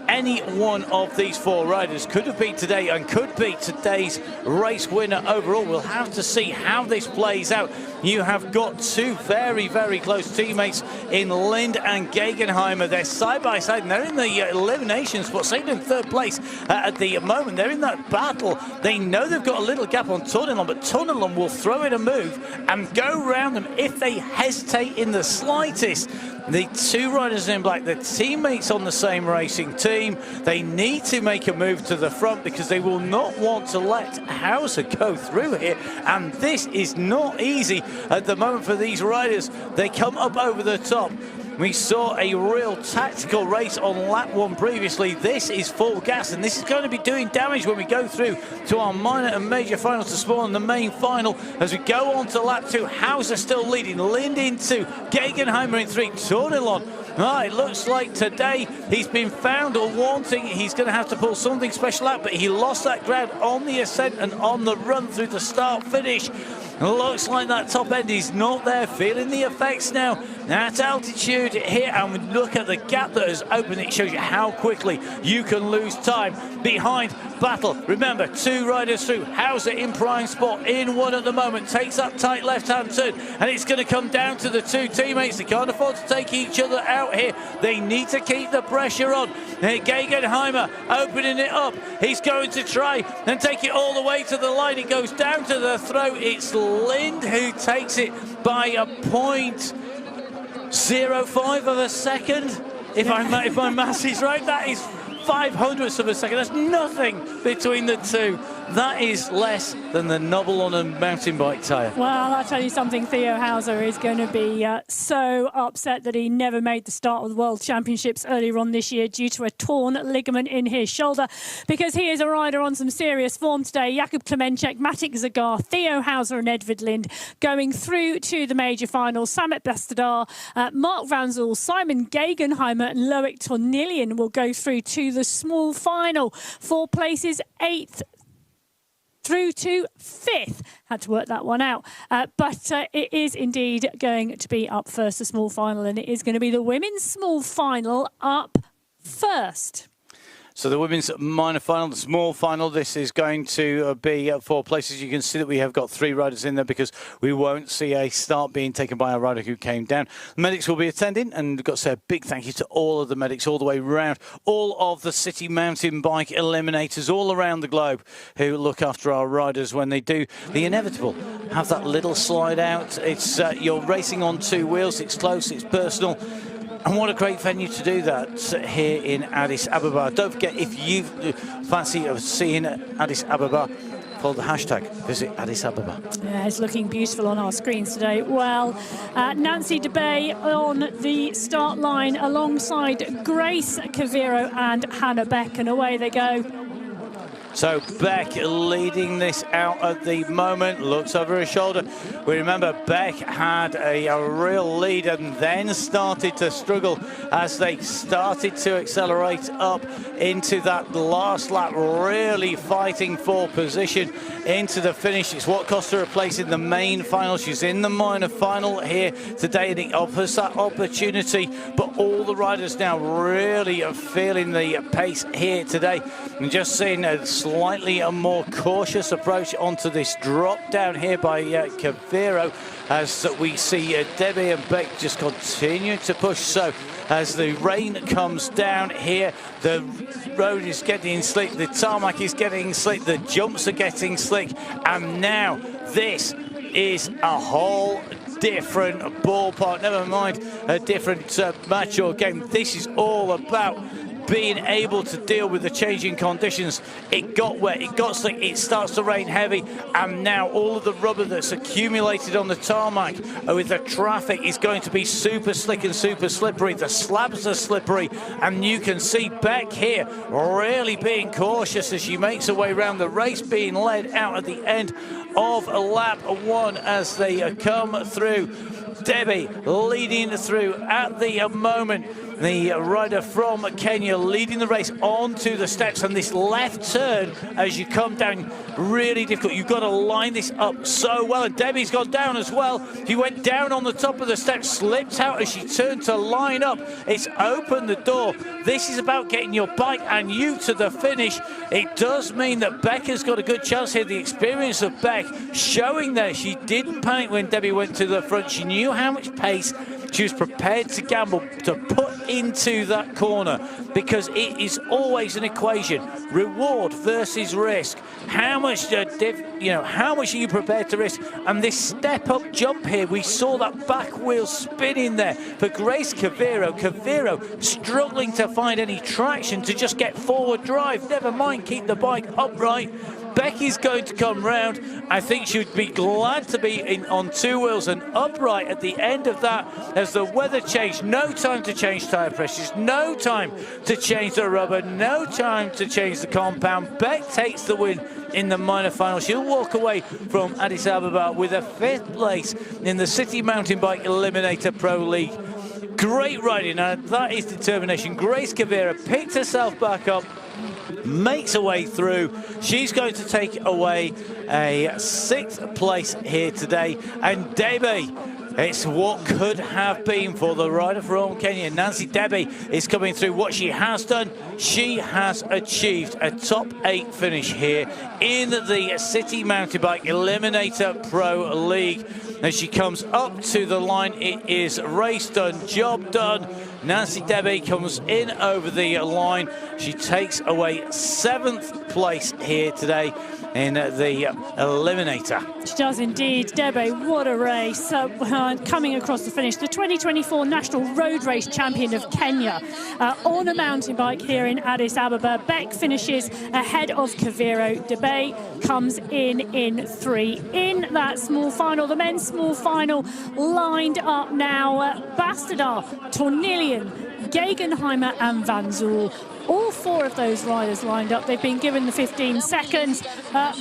Speaker 2: any one of these four riders could have been today and could be today's race winner overall. We'll have to see how this plays out. You have got two very, very close teammates in Lind and Gegenheimer. They're side by side, and they're in the elimination spot, second and third place at the moment. They're in that battle. They know they've got a little gap on Tornilon, but Tornilon will throw in a move and go round them if they hesitate in the slightest. The two riders in black, the teammates on the same racing team, they need to make a move to the front because they will not want to let Hauser go through here. And this is not easy at the moment for these riders. They come up over the top. We saw a real tactical race on lap one previously. This is full gas, and this is going to be doing damage when we go through to our minor and major finals to spawn the main final. As we go on to lap two, Hauser still leading, Lind into Gegenheimer in three, Tornilon. It looks like today he's been found or wanting. He's going to have to pull something special out, but he lost that ground on the ascent and on the run through the start finish. Looks like that top end is not there. Feeling the effects now at altitude here, and look at the gap that has opened. It shows you how quickly you can lose time behind battle. Remember, two riders through. Hauser in prime spot, in one at the moment, takes that tight left-hand turn, and it's going to come down to the two teammates. They can't afford to take each other out here. They need to keep the pressure on. Gegenheimer opening it up. He's going to try and take it all the way to the line. It goes down to the throat. It's Lind who takes it by a 0.05 of a second. If my maths is right, that is 0.05 of a second. That's nothing between the two. That is less than the nubble on a mountain bike tyre.
Speaker 1: Well, I'll tell you something, Theo Hauser is going to be so upset that he never made the start of the World Championships earlier on this year due to a torn ligament in his shoulder, because he is a rider on some serious form today. Jakub Klemenchek, Matic Zagar, Theo Hauser and Edvard Lind going through to the major finals. Samet Bastardar, Mark Van Zyl, Simon Gegenheimer and Loic Tornilon will go through to the small final. 4 places, 8th through to 5th. Had to work that one out. But it is indeed going to be up first, the small final, and it is going to be the women's small final up first.
Speaker 2: So the women's minor final, the small final, this is going to be 4 places. You can see that we have got 3 riders in there because we won't see a start being taken by a rider who came down. The medics will be attending, and we've got to say a big thank you to all of the medics all the way around, all of the city mountain bike eliminators all around the globe who look after our riders when they do the inevitable. Have that little slide out. It's you're racing on 2 wheels. It's close, it's personal. And what a great venue to do that here in Addis Ababa. Don't forget, if you fancy of seeing Addis Ababa, follow the hashtag Visit Addis Ababa.
Speaker 1: Yeah, it's looking beautiful on our screens today. Well, Nancy DeBay on the start line alongside Grace Cavero and Hannah Beck, and away they go.
Speaker 2: So Beck leading this out at the moment, looks over her shoulder. We remember Beck had a real lead and then started to struggle as they started to accelerate up into that last lap, really fighting for position into the finish. It's what cost her a place in the main final. She's in the minor final here today, and it offers that opportunity. But all the riders now really are feeling the pace here today, and just seeing a slightly more cautious approach onto this drop down here by Cavero, as we see Debbie and Beck just continue to push. So as the rain comes down here, the road is getting slick, the tarmac is getting slick, the jumps are getting slick, and now this is a whole different ballpark, never mind a different match or game. This is all about being able to deal with the changing conditions. It got wet, it got slick, it starts to rain heavy, and now all of the rubber that's accumulated on the tarmac with the traffic is going to be super slick and super slippery. The slabs are slippery, and you can see Beck here really being cautious as she makes her way around. The race being led out at the end of lap 1 as they come through Debbie leading through at the moment. The rider from Kenya leading the race onto the steps, and this left turn as you come down, really difficult. You've got to line this up so well, and Debbie's gone down as well. She went down on the top of the steps, slipped out as she turned to line up. It's opened the door. This is about getting your bike and you to the finish. It does mean that Becca's got a good chance here. The experience of Beck showing there. She didn't panic when Debbie went to the front. She knew how much pace she was prepared to gamble to put into that corner, because it is always an equation: reward versus risk. How much, how much are you prepared to risk? And this step-up jump here, we saw that back wheel spinning there for Grace Cavero. Cavero struggling to find any traction to just get forward drive. Never mind keep the bike upright. Becky's going to come round. I think she would be glad to be on two wheels and upright at the end of that as the weather changed. No time to change tyre pressures, no time to change the rubber, no time to change the compound. Beck takes the win in the minor final. She'll walk away from Addis Ababa with a 5th place in the City Mountainbike Eliminator Pro League. Great riding, and that is determination. Grace Cavera picked herself back up, makes her way through. She's going to take away a 6th place here today. And Debbie, it's what could have been for the rider from Kenya. Nancy Debbie is coming through. What she has done, she has achieved a top 8 finish here in the City Mountainbike Eliminator Pro League. As she comes up to the line, it is race done, job done. Nancy Debbie comes in over the line. She takes away 7th place here today in the Eliminator.
Speaker 1: She does indeed. Debbie, what a race. Coming across the finish, the 2024 National Road Race Champion of Kenya on a mountain bike here in Addis Ababa. Beck finishes ahead of Cavero. Debbie comes in 3 in that small final. The men's small final lined up now. Bastardar, Tornillion, Gegenheimer and Van Zool. All 4 of those riders lined up. They've been given the 15 seconds, but...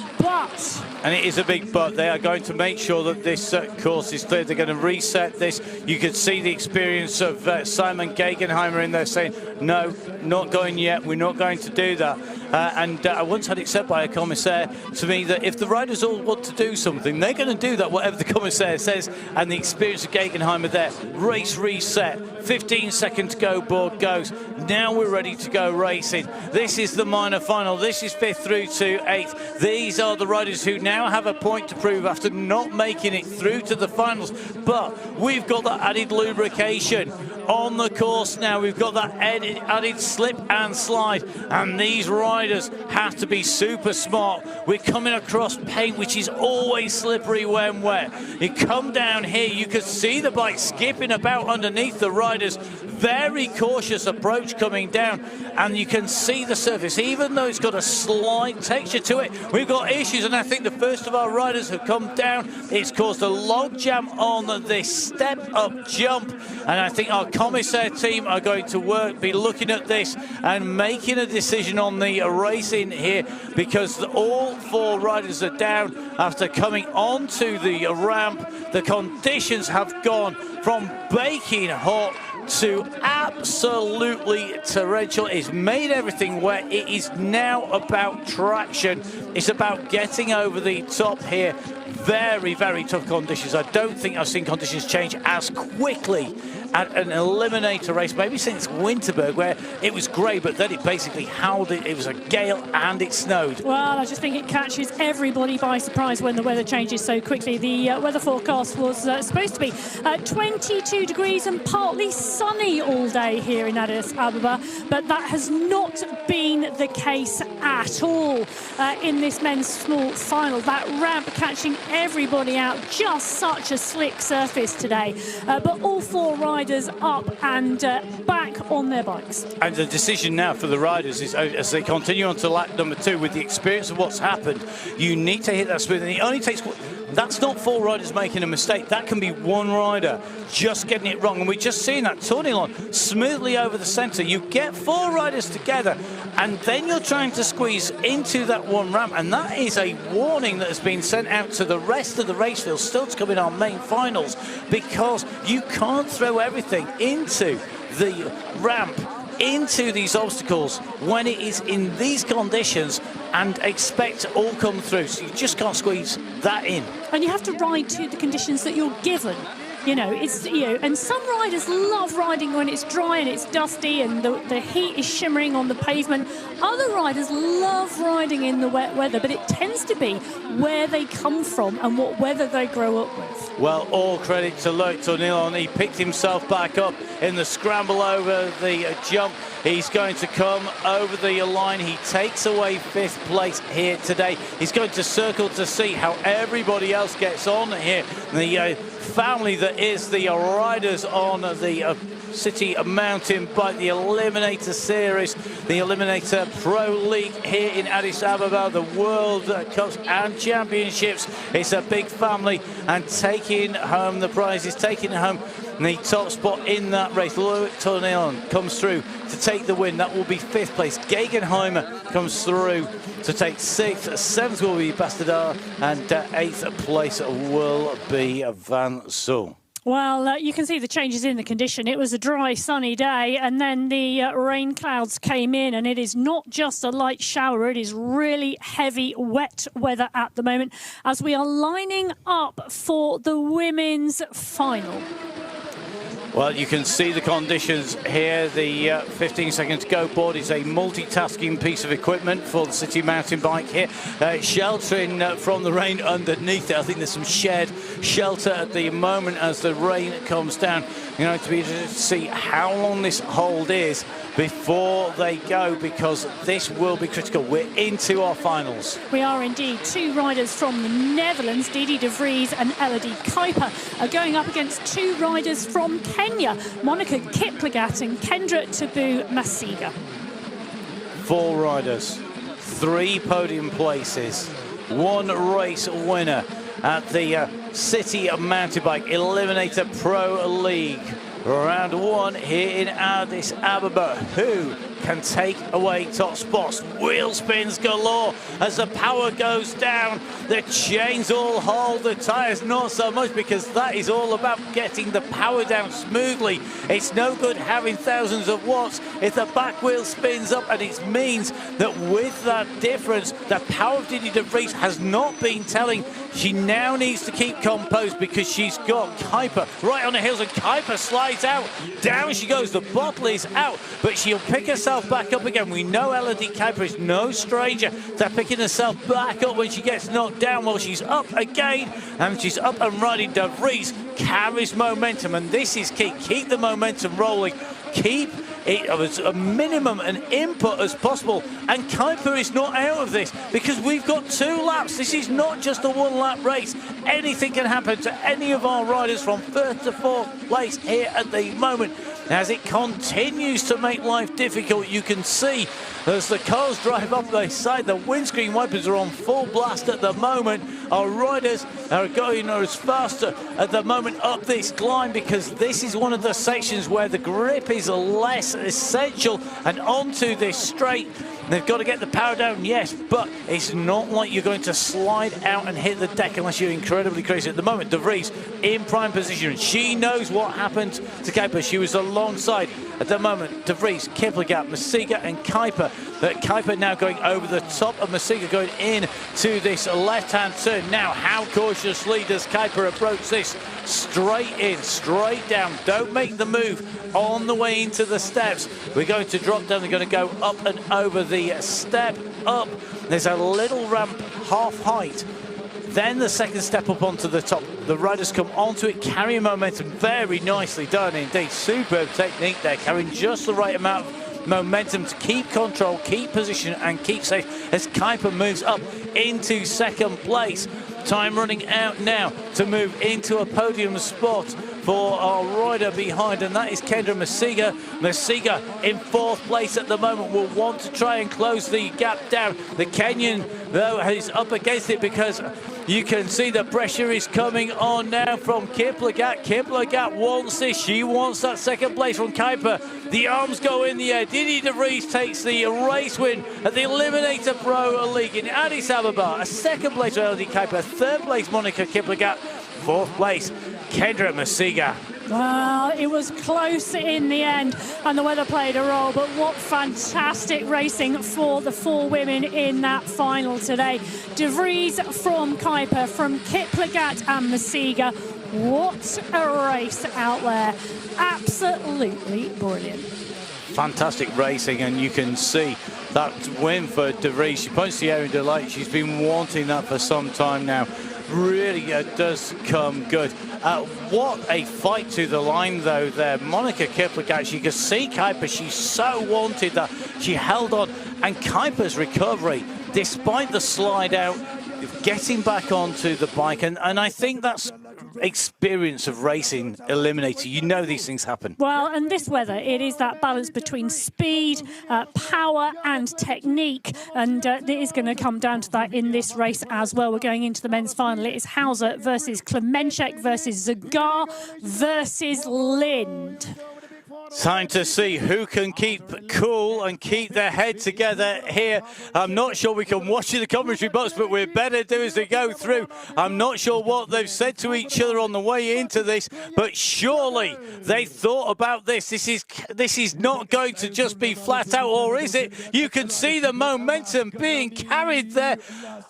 Speaker 2: And it is a big but. They are going to make sure that this course is clear. They're going to reset this. You could see the experience of Simon Gegenheimer in there saying, no, not going yet. We're not going to do that. And I once had it said by a commissaire to me that if the riders all want to do something, they're going to do that, whatever the commissaire says. And the experience of Gegenheimer there, race reset, 15 seconds to go, board goes. Now we're ready to go racing. This is the minor final. This is 5th through to 8th. These are the riders who now have a point to prove after not making it through to the finals. But we've got that added lubrication on the course now. We've got that added slip and slide. And these riders have to be super smart. We're coming across paint, which is always slippery when wet. You come down here, you can see the bike skipping about underneath the riders. Very cautious approach coming down, and you can see the surface, even though it's got a slight texture to it. We've got issues, and I think the first of our riders have come down. It's caused a log jam on this step-up jump, and I think our commissaire team are going to be looking at this and making a decision on the racing here, because all 4 riders are down after coming onto the ramp. The conditions have gone from baking hot to absolutely torrential. It's made everything wet. It is now about traction. It's about getting over the top here. Very, very tough conditions. I don't think I've seen conditions change as quickly at an eliminator race, maybe since Winterberg, where it was grey, but then it basically howled. It was a gale and it snowed.
Speaker 1: Well, I just think it catches everybody by surprise when the weather changes so quickly. The weather forecast was supposed to be 22 degrees and partly sunny all day here in Addis Ababa, but that has not been the case at all in this men's small final. That ramp catching everybody out, just such a slick surface today. But all 4 riders up and back on their bikes.
Speaker 2: And the decision now for the riders is, as they continue on to lap number 2, with the experience of what's happened, you need to hit that smooth. And it only takes That's not 4 riders making a mistake. That can be 1 rider just getting it wrong. And we've just seen that Tournilon smoothly over the center. You get 4 riders together, and then you're trying to squeeze into that 1 ramp. And that is a warning that has been sent out to the rest of the race field still to come in our main finals, because you can't throw everything into the ramp, into these obstacles when it is in these conditions and expect to all come through. So you just can't squeeze that in.
Speaker 1: And you have to ride to the conditions that you're given. You know, it's, you know, and some riders love riding when it's dry and it's dusty and the heat is shimmering on the pavement. Other riders love riding in the wet weather, but it tends to be where they come from and what weather they grow up with.
Speaker 2: Well, all credit to Loic Tournilon. He picked himself back up in the scramble over the jump. He's going to come over the line. He takes away 5th place here today. He's going to circle to see how everybody else gets on here. The family that is the riders on the City Mountain Bike, the Eliminator Series, the Eliminator Pro League here in Addis Ababa, the World Cups and Championships. It's a big family, and taking home the prizes, taking home the top spot in that race. Loic Tournilon comes through to take the win. That will be 5th place. Gegenheimer comes through to take 6th. 7th will be Bastardar, and 8th place will be Van Zyl.
Speaker 1: Well, you can see the changes in the condition. It was a dry, sunny day, and then the rain clouds came in, and it is not just a light shower. It is really heavy, wet weather at the moment as we are lining up for the women's final.
Speaker 2: Well, you can see the conditions here. The 15 seconds go board is a multitasking piece of equipment for the City Mountain Bike here, sheltering from the rain underneath it. I think there's some shared shelter at the moment as the rain comes down. You know, to be able to see how long this hold is before they go, because this will be critical. We're into our finals.
Speaker 1: We are indeed. 2 riders from the Netherlands, Didi de Vries and Elodie Kuiper, are going up against 2 riders from Kenya, Monica Kiplagat and Kendra Tabu Masiga.
Speaker 2: 4 riders, 3 podium places, 1 race winner at the City Mountain Bike Eliminator Pro League. Round 1 here in Addis Ababa. Who can take away top spots? Wheel spins galore as the power goes down. The chains all hold, the tyres not so much, because that is all about getting the power down smoothly. It's no good having thousands of watts if the back wheel spins up, and it means that with that difference, the power of Didi de Vries has not been telling. She now needs to keep composed because she's got Kuiper right on the heels, and Kuiper slides out. Down she goes, the bottle is out, but she'll pick herself back up again. We know Elodie Kuiper is no stranger to picking herself back up when she gets knocked down. Well, she's up again, and she's up and riding. De Vries carries momentum, and this is key. Keep the momentum rolling. Keep it as a minimum an input as possible, and Kuiper is not out of this because we've got 2 laps. This is not just a 1-lap race. Anything can happen to any of our riders from 3rd to 4th place here at the moment. As it continues to make life difficult, you can see as the cars drive up the side, the windscreen wipers are on full blast at the moment. Our riders are going as faster at the moment up this climb, because this is one of the sections where the grip is less essential, and onto this straight. They've got to get the power down, yes, but it's not like you're going to slide out and hit the deck unless you're incredibly crazy. At the moment, De Vries in prime position. She knows what happened to Kuiper. She was alongside. At the moment, De Vries, Kiplagat, Masiga and Kuiper. Kuiper now going over the top of Masiga, going in to this left-hand turn. Now, how cautiously does Kuiper approach this? Straight in, straight down. Don't make the move on the way into the steps. We're going to drop down. They're going to go up and over the step up. There's a little ramp, half height. Then the second step up onto the top. The riders come onto it, carrying momentum. Very nicely done indeed. Superb technique there, carrying just the right amount of momentum to keep control, keep position and keep safe as Kuiper moves up into 2nd place. Time running out now to move into a podium spot for our rider behind, and that is Kendra Masiga. Masiga in 4th place at the moment will want to try and close the gap down. The Kenyan, though, is up against it because you can see the pressure is coming on now from Kiplagat. Kiplagat wants this. She wants that 2nd place from Kuiper. The arms go in the air. Didi de Vries takes the race win at the Eliminator Pro League in Addis Ababa. A 2nd place for LD Kuiper. 3rd place Monica Kiplagat. 4th place Kendra Masiga.
Speaker 1: Well, it was close in the end, and the weather played a role, but what fantastic racing for the 4 women in that final today. De Vries from Kuiper, from Kiplagat and Masiga. What a race out there. Absolutely brilliant.
Speaker 2: Fantastic racing, and you can see that win for De Vries. She points the air in delight. She's been wanting that for some time now. Really does come good. What a fight to the line, though, there. Monica Kiplagat, you can see Kuiper, she so wanted that. She held on, and Kuiper's recovery, despite the slide out, getting back onto the bike, and I think that's experience of racing Eliminator. You know these things happen.
Speaker 1: Well, and this weather, it is that balance between speed, power and technique, and it is going to come down to that in this race as well. We're going into the men's final. It is Hauser versus Klemenchek versus Zagar versus Lind.
Speaker 2: Time to see who can keep cool and keep their head together here. I'm not sure we can watch in the commentary box, but we're better do as they go through. I'm not sure what they've said to each other on the way into this, but surely they thought about this. This is not going to just be flat out, or is it? You can see the momentum being carried there.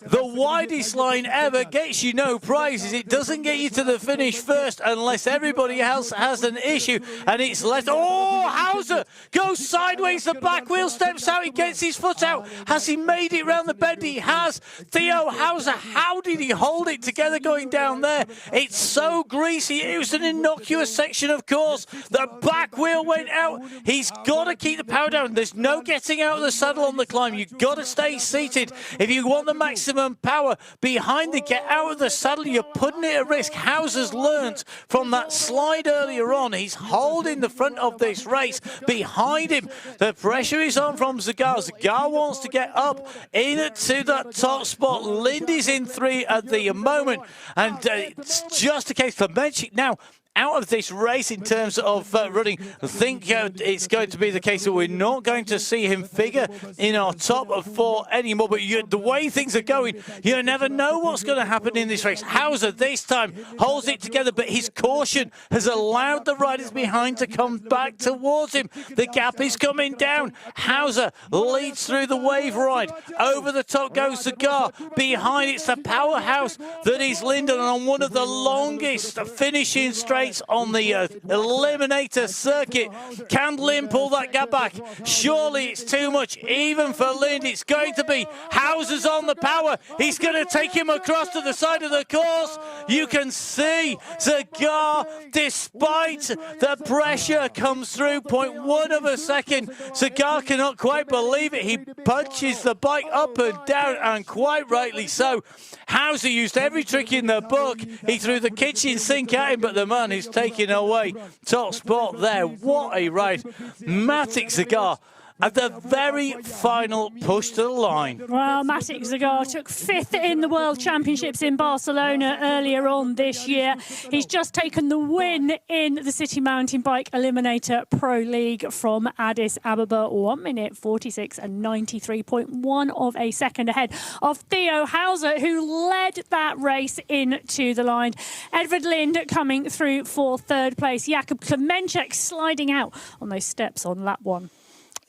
Speaker 2: The widest line ever gets you no prizes. It doesn't get you to the finish first unless everybody else has an issue, and it's left. Oh, Hauser goes sideways. The back wheel steps out. He gets his foot out. Has he made it round the bend? He has. Theo Hauser, how did he hold it together going down there? It's so greasy. It was an innocuous section, of course. The back wheel went out. He's got to keep the power down. There's no getting out of the saddle on the climb. You've got to stay seated. If you want the maximum power behind the get out of the saddle, you're putting it at risk. Hauser's learnt from that slide earlier on. He's holding the front of this race. Behind him, the pressure is on from Zagar. Zagar wants to get up into that top spot. Lindy's in 3 at the moment, and it's just a case for Menchik now out of this race in terms of running. I think it's going to be the case that we're not going to see him figure in our top of 4 anymore. But the way things are going, you never know what's going to happen in this race. Hauser this time holds it together, but his caution has allowed the riders behind to come back towards him. The gap is coming down. Hauser leads through the wave ride. Over the top goes Zagar. Behind it's the powerhouse that is Linden, on one of the longest finishing straights on the Eliminator circuit. Can Lind pull that gap back? Surely it's too much even for Lind. It's going to be. Hauser's on the power. He's going to take him across to the side of the course. You can see Zagar, despite the pressure, comes through 0.1 of a second. Zagar cannot quite believe it. He punches the bike up and down, and quite rightly so. Hauser used every trick in the book. He threw the kitchen sink at him, but the man is taking away top spot there. What a ride. Matic Zagar at the very final push to the line.
Speaker 1: Well, Matic Zagar took 5th in the World Championships in Barcelona earlier on this year. He's just taken the win in the City Mountainbike Eliminator Pro League from Addis Ababa. 1 minute 46 and 93.1 of a second ahead of Theo Hauser, who led that race into the line. Edvard Lind coming through for 3rd place. Jakub Klemenchek sliding out on those steps on lap 1.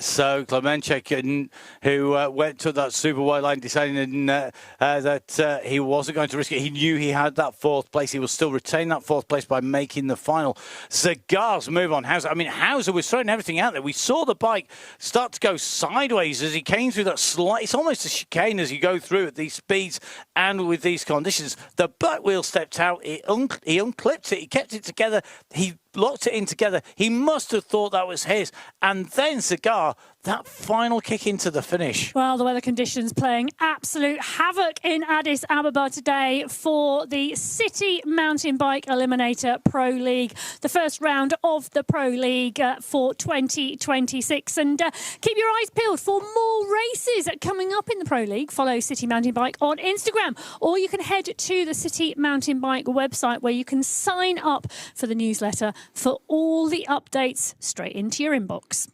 Speaker 2: So Klemenchek, who went to that super wide line, deciding that he wasn't going to risk it. He knew he had that 4th place. He will still retain that 4th place by making the final. Zagar's move on Hauser. I mean, Hauser was throwing everything out there. We saw the bike start to go sideways as he came through that slide. It's almost a chicane as you go through at these speeds and with these conditions. The back wheel stepped out. He unclipped it. He kept it together. He locked it in together. He must have thought that was his. And then Zagar, that final kick into the finish.
Speaker 1: Well, the weather conditions playing absolute havoc in Addis Ababa today for the City Mountainbike Eliminator Pro League, the first round of the Pro League for 2026. And keep your eyes peeled for more races coming up in the Pro League. Follow City Mountainbike on Instagram, or you can head to the City Mountainbike website where you can sign up for the newsletter for all the updates straight into your inbox.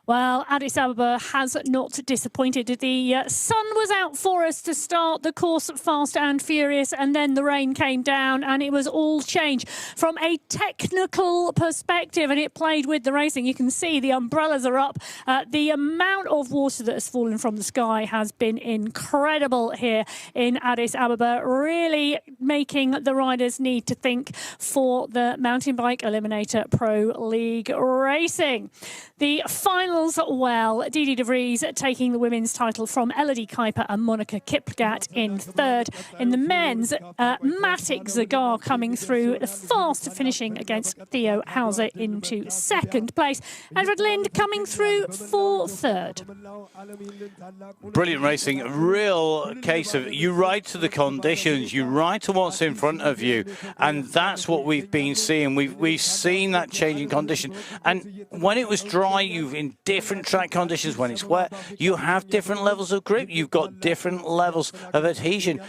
Speaker 1: Well, Addis Ababa has not disappointed. The sun was out for us to start the course fast and furious, and then the rain came down and it was all change from a technical perspective, and it played with the racing. You can see the umbrellas are up. The amount of water that has fallen from the sky has been incredible here in Addis Ababa, really making the riders need to think for the Mountainbike Eliminator Pro League racing. The final well, Didi de Vries taking the women's title from Elodie Kuiper and Monica Kiplagat in third. In the men's, Matic Zagar coming through, the fast finishing against Theo Hauser into second place. Edward Lind coming through for third.
Speaker 2: Brilliant racing. A real case of you ride to the conditions, you ride to what's in front of you, and that's what we've been seeing. We've seen that changing condition, and when it was dry, you've in different track conditions. When it's wet, you have different levels of grip, you've got different levels of adhesion.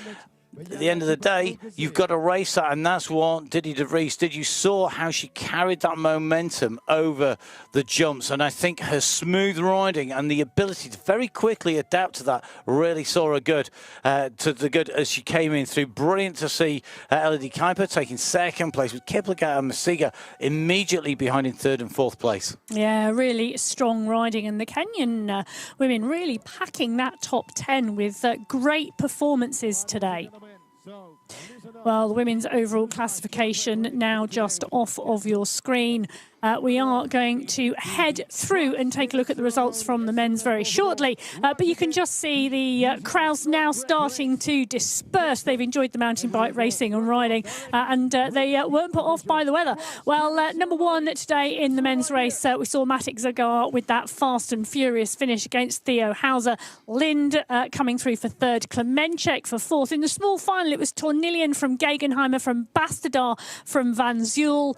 Speaker 2: At the end of the day, you've got to race that, and that's what Didi de Vries did. You saw how she carried that momentum over the jumps, and I think her smooth riding and the ability to very quickly adapt to that really saw her good to the good as she came in through. Brilliant to see Elodie Kuiper taking second place with Kiplagat and Masiga immediately behind in third and fourth place.
Speaker 1: Yeah, really strong riding, and the Kenyan women really packing that top 10 with great performances today. Well, the women's overall classification now just off of your screen. We are going to head through and take a look at the results from the men's very shortly. But you can just see the crowds now starting to disperse. They've enjoyed the mountain bike racing and riding, and they weren't put off by the weather. Well, number one today in the men's race, we saw Matic Zagar with that fast and furious finish against Theo Hauser. Lind coming through for third, Klemenchek for fourth. In the small final, it was Tornillian from Gegenheimer, from Bastardar, from Van Zuel.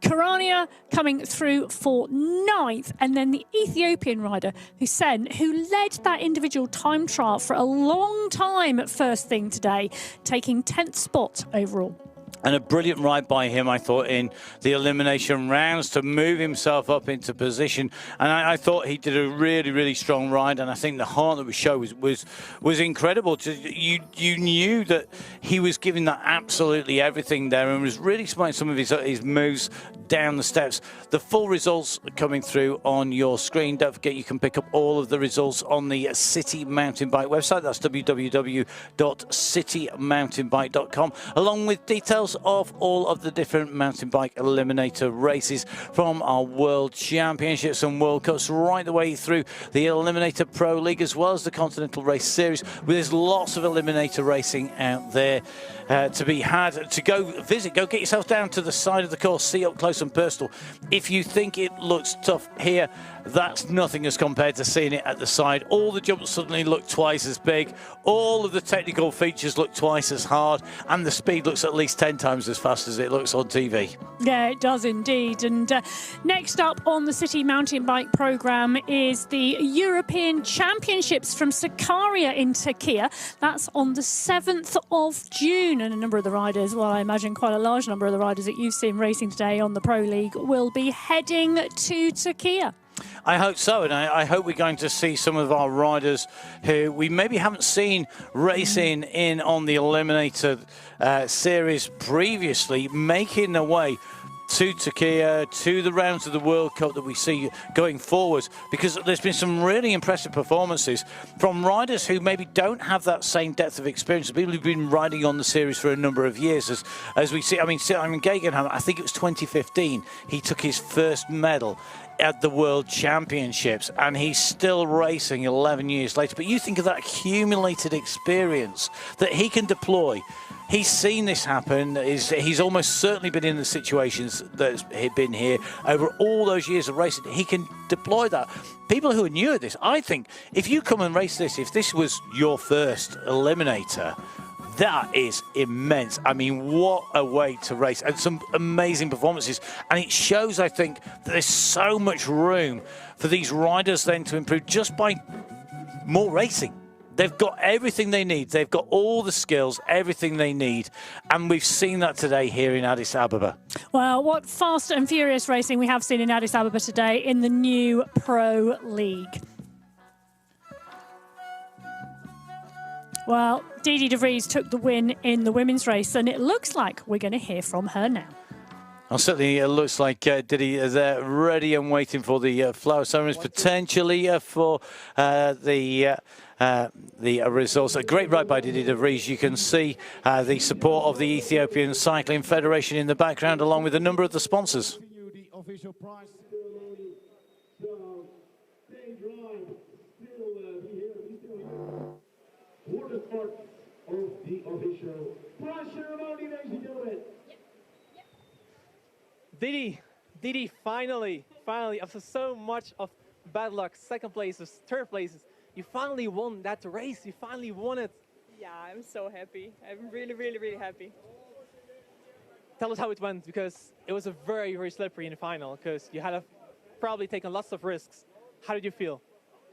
Speaker 1: Karania coming through for ninth, and then the Ethiopian rider Hussein, who led that individual time trial for a long time at first thing today, taking 10th spot overall.
Speaker 2: And a brilliant ride by him, I thought, in the elimination rounds to move himself up into position. And I thought he did a really, really strong ride. And I think the heart that we showed was incredible. You knew that he was giving that absolutely everything there and was really smart in some of his moves down the steps. The full results are coming through on your screen. Don't forget you can pick up all of the results on the City Mountainbike website. That's www.citymountainbike.com, along with details of all of the different mountain bike eliminator races from our World Championships and World Cups right the way through the Eliminator Pro League, as well as the Continental Race Series. There's lots of eliminator racing out there to be had. To go visit, go get yourself down to the side of the course, see up close and personal. If you think it looks tough here, that's nothing as compared to seeing it at the side. All the jumps suddenly look twice as big, all of the technical features look twice as hard, and the speed looks at least 10 times as fast as it looks on TV.
Speaker 1: Yeah, it does indeed. And next up on the City Mountain Bike programme is the European Championships from Sakarya in Turkey. That's on the 7th of June. And a number of the riders, well, I imagine quite a large number of the riders that you've seen racing today on the Pro League will be heading to Turkey.
Speaker 2: I hope so, and I hope we're going to see some of our riders who we maybe haven't seen racing in on the Eliminator series previously, making their way to Turkey, to the rounds of the World Cup that we see going forward, because there's been some really impressive performances from riders who maybe don't have that same depth of experience, people who've been riding on the series for a number of years. As we see, I mean, Gegenheimer, I think it was 2015, he took his first medal at the World Championships, and he's still racing 11 years later. But you think of that accumulated experience that he can deploy he's seen this happen. He's almost certainly been in the situations that's been here over all those years of racing. He can deploy that. People who are new at this, I think, if you come and race this, if this was your first Eliminator, that is immense. I mean, what a way to race, and some amazing performances. And it shows, I think, that there's so much room for these riders then to improve just by more racing. They've got everything they need. They've got all the skills, everything they need. And we've seen that today here in Addis Ababa.
Speaker 1: Well, what fast and furious racing we have seen in Addis Ababa today in the new Pro League. Well, Didi de Vries took the win in the women's race, and it looks like we're going to hear from her now.
Speaker 2: Well, certainly it looks like Didi is ready and waiting for the flower ceremonies, potentially for the results. A great ride by Didi de Vries. You can see the support of the Ethiopian Cycling Federation in the background, along with a number of the sponsors.
Speaker 4: Didi, finally, after so much of bad luck, second places, third places, you finally won that race. You finally won it.
Speaker 5: Yeah, I'm so happy. I'm really, really, really happy.
Speaker 4: Tell us how it went, because it was a very, very slippery in the final, because you had probably taken lots of risks. How did you feel?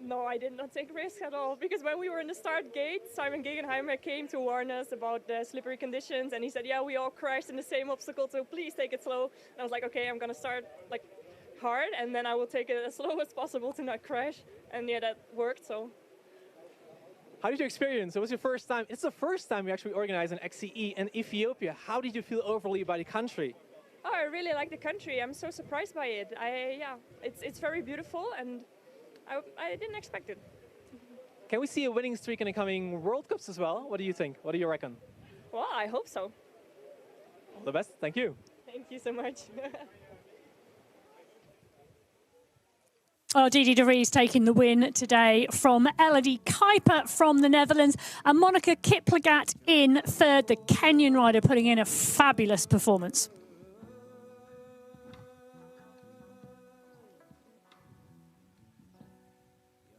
Speaker 5: No, I did not take risks at all, because when we were in the start gate, Simon Gegenheimer came to warn us about the slippery conditions, and he said, yeah, we all crashed in the same obstacle, so please take it slow. And I was like, okay, I'm going to start like hard, and then I will take it as slow as possible to not crash. And yeah, that worked, so.
Speaker 4: How did you experience? It was your first time. It's the first time you actually organized an XCE in Ethiopia. How did you feel overall by the country?
Speaker 5: Oh, I really like the country. I'm so surprised by it. Yeah, it's very beautiful, and I didn't expect it.
Speaker 4: Can we see a winning streak in the coming World Cups as well? What do you think? What do you reckon?
Speaker 5: Well, I hope so.
Speaker 4: All the best. Thank you.
Speaker 5: Thank you so much.
Speaker 1: Oh, Didi de Vries taking the win today from Elodie Kuiper from the Netherlands, and Monica Kiplagat in third, the Kenyan rider putting in a fabulous performance.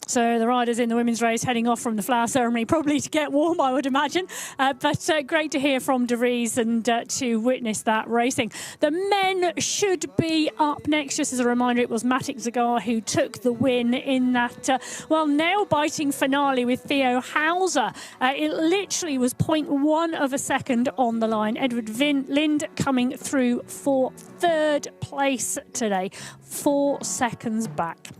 Speaker 1: So the riders in the women's race heading off from the flower ceremony, probably to get warm, I would imagine. But great to hear from de Vries and to witness that racing. The men should be up next. Just as a reminder, it was Matic Zagar who took the win in that, nail-biting finale with Theo Hauser. It literally was 0.1 of a second on the line. Edward Lind coming through for third place today, 4 seconds back.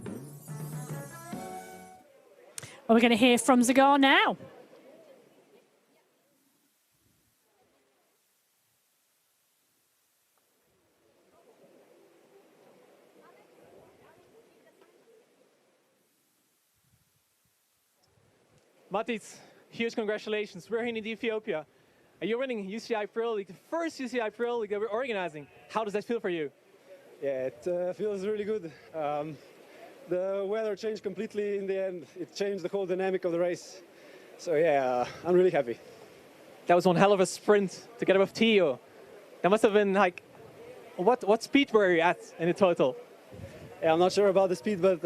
Speaker 1: Well, we're going to hear from Zagar now.
Speaker 4: Matic, huge congratulations. We're here in Ethiopia. And you're winning UCI Pro League, the first UCI Pro League that we're organizing. How does that feel for you?
Speaker 6: Yeah, it feels really good. The weather changed completely in the end. It changed the whole dynamic of the race. So yeah, I'm really happy.
Speaker 4: That was one hell of a sprint together with Theo. That must have been like, what speed were you at in the total?
Speaker 6: Yeah, I'm not sure about the speed, but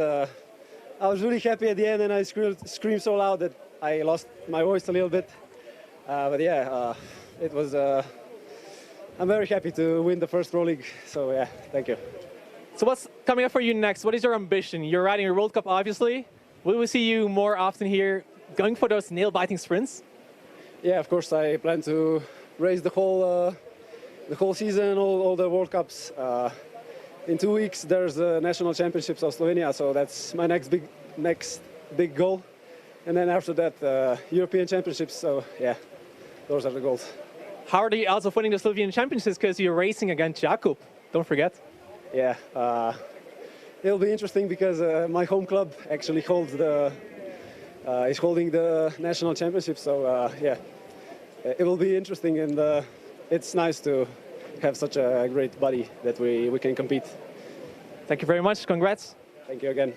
Speaker 6: I was really happy at the end, and I screamed so loud that I lost my voice a little bit. But yeah, it was. I'm very happy to win the first Pro League. So yeah, thank you.
Speaker 4: So what's coming up for you next? What is your ambition? You're riding a World Cup, obviously. Will we see you more often here going for those nail-biting sprints?
Speaker 6: Yeah, of course. I plan to race the whole season, all the World Cups. In 2 weeks, there's the National Championships of Slovenia, so that's my next big goal. And then after that, European Championships. So yeah, those are the goals.
Speaker 4: How are the odds of winning the Slovenian Championships? Because you're racing against Jakub. Don't forget.
Speaker 6: Yeah, it'll be interesting because my home club actually holds is holding the national championship. So yeah, it will be interesting, and it's nice to have such a great buddy that we can compete.
Speaker 4: Thank you very much. Congrats.
Speaker 6: Thank you again.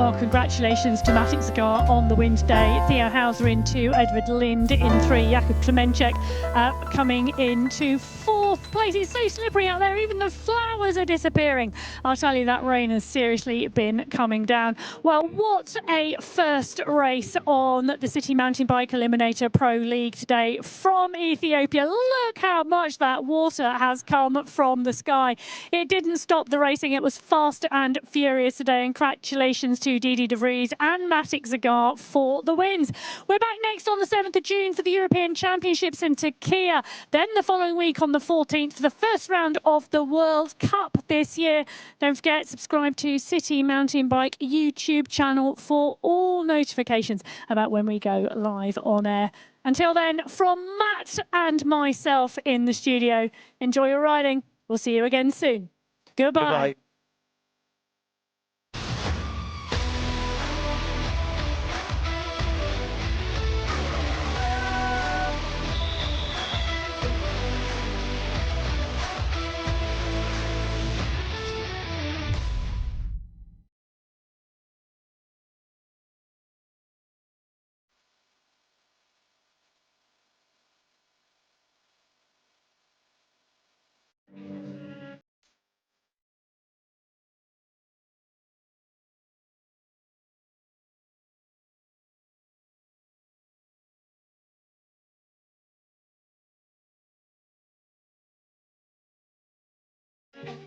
Speaker 1: Well, congratulations to Matic Zagar on the win today. Theo Hauser in 2, Edward Lind in 3, Jakub Klemenchek coming into 4th place. It's so slippery out there, even the flowers are disappearing. I'll tell you, that rain has seriously been coming down. Well, what a first race on the City Mountainbike Eliminator Pro League today from Ethiopia. Look how much that water has come from the sky. It didn't stop the racing. It was fast and furious today. And congratulations to Didi de Vries and Matic Zagar for the wins. We're back next on the 7th of June for the European Championships in Turkey. Then the following week on the 14th for the first round of the World Cup this year. Don't forget, subscribe to City Mountainbike YouTube channel for all notifications about when we go live on air. Until then, from Matt and myself in the studio, enjoy your riding. We'll see you again soon. Goodbye.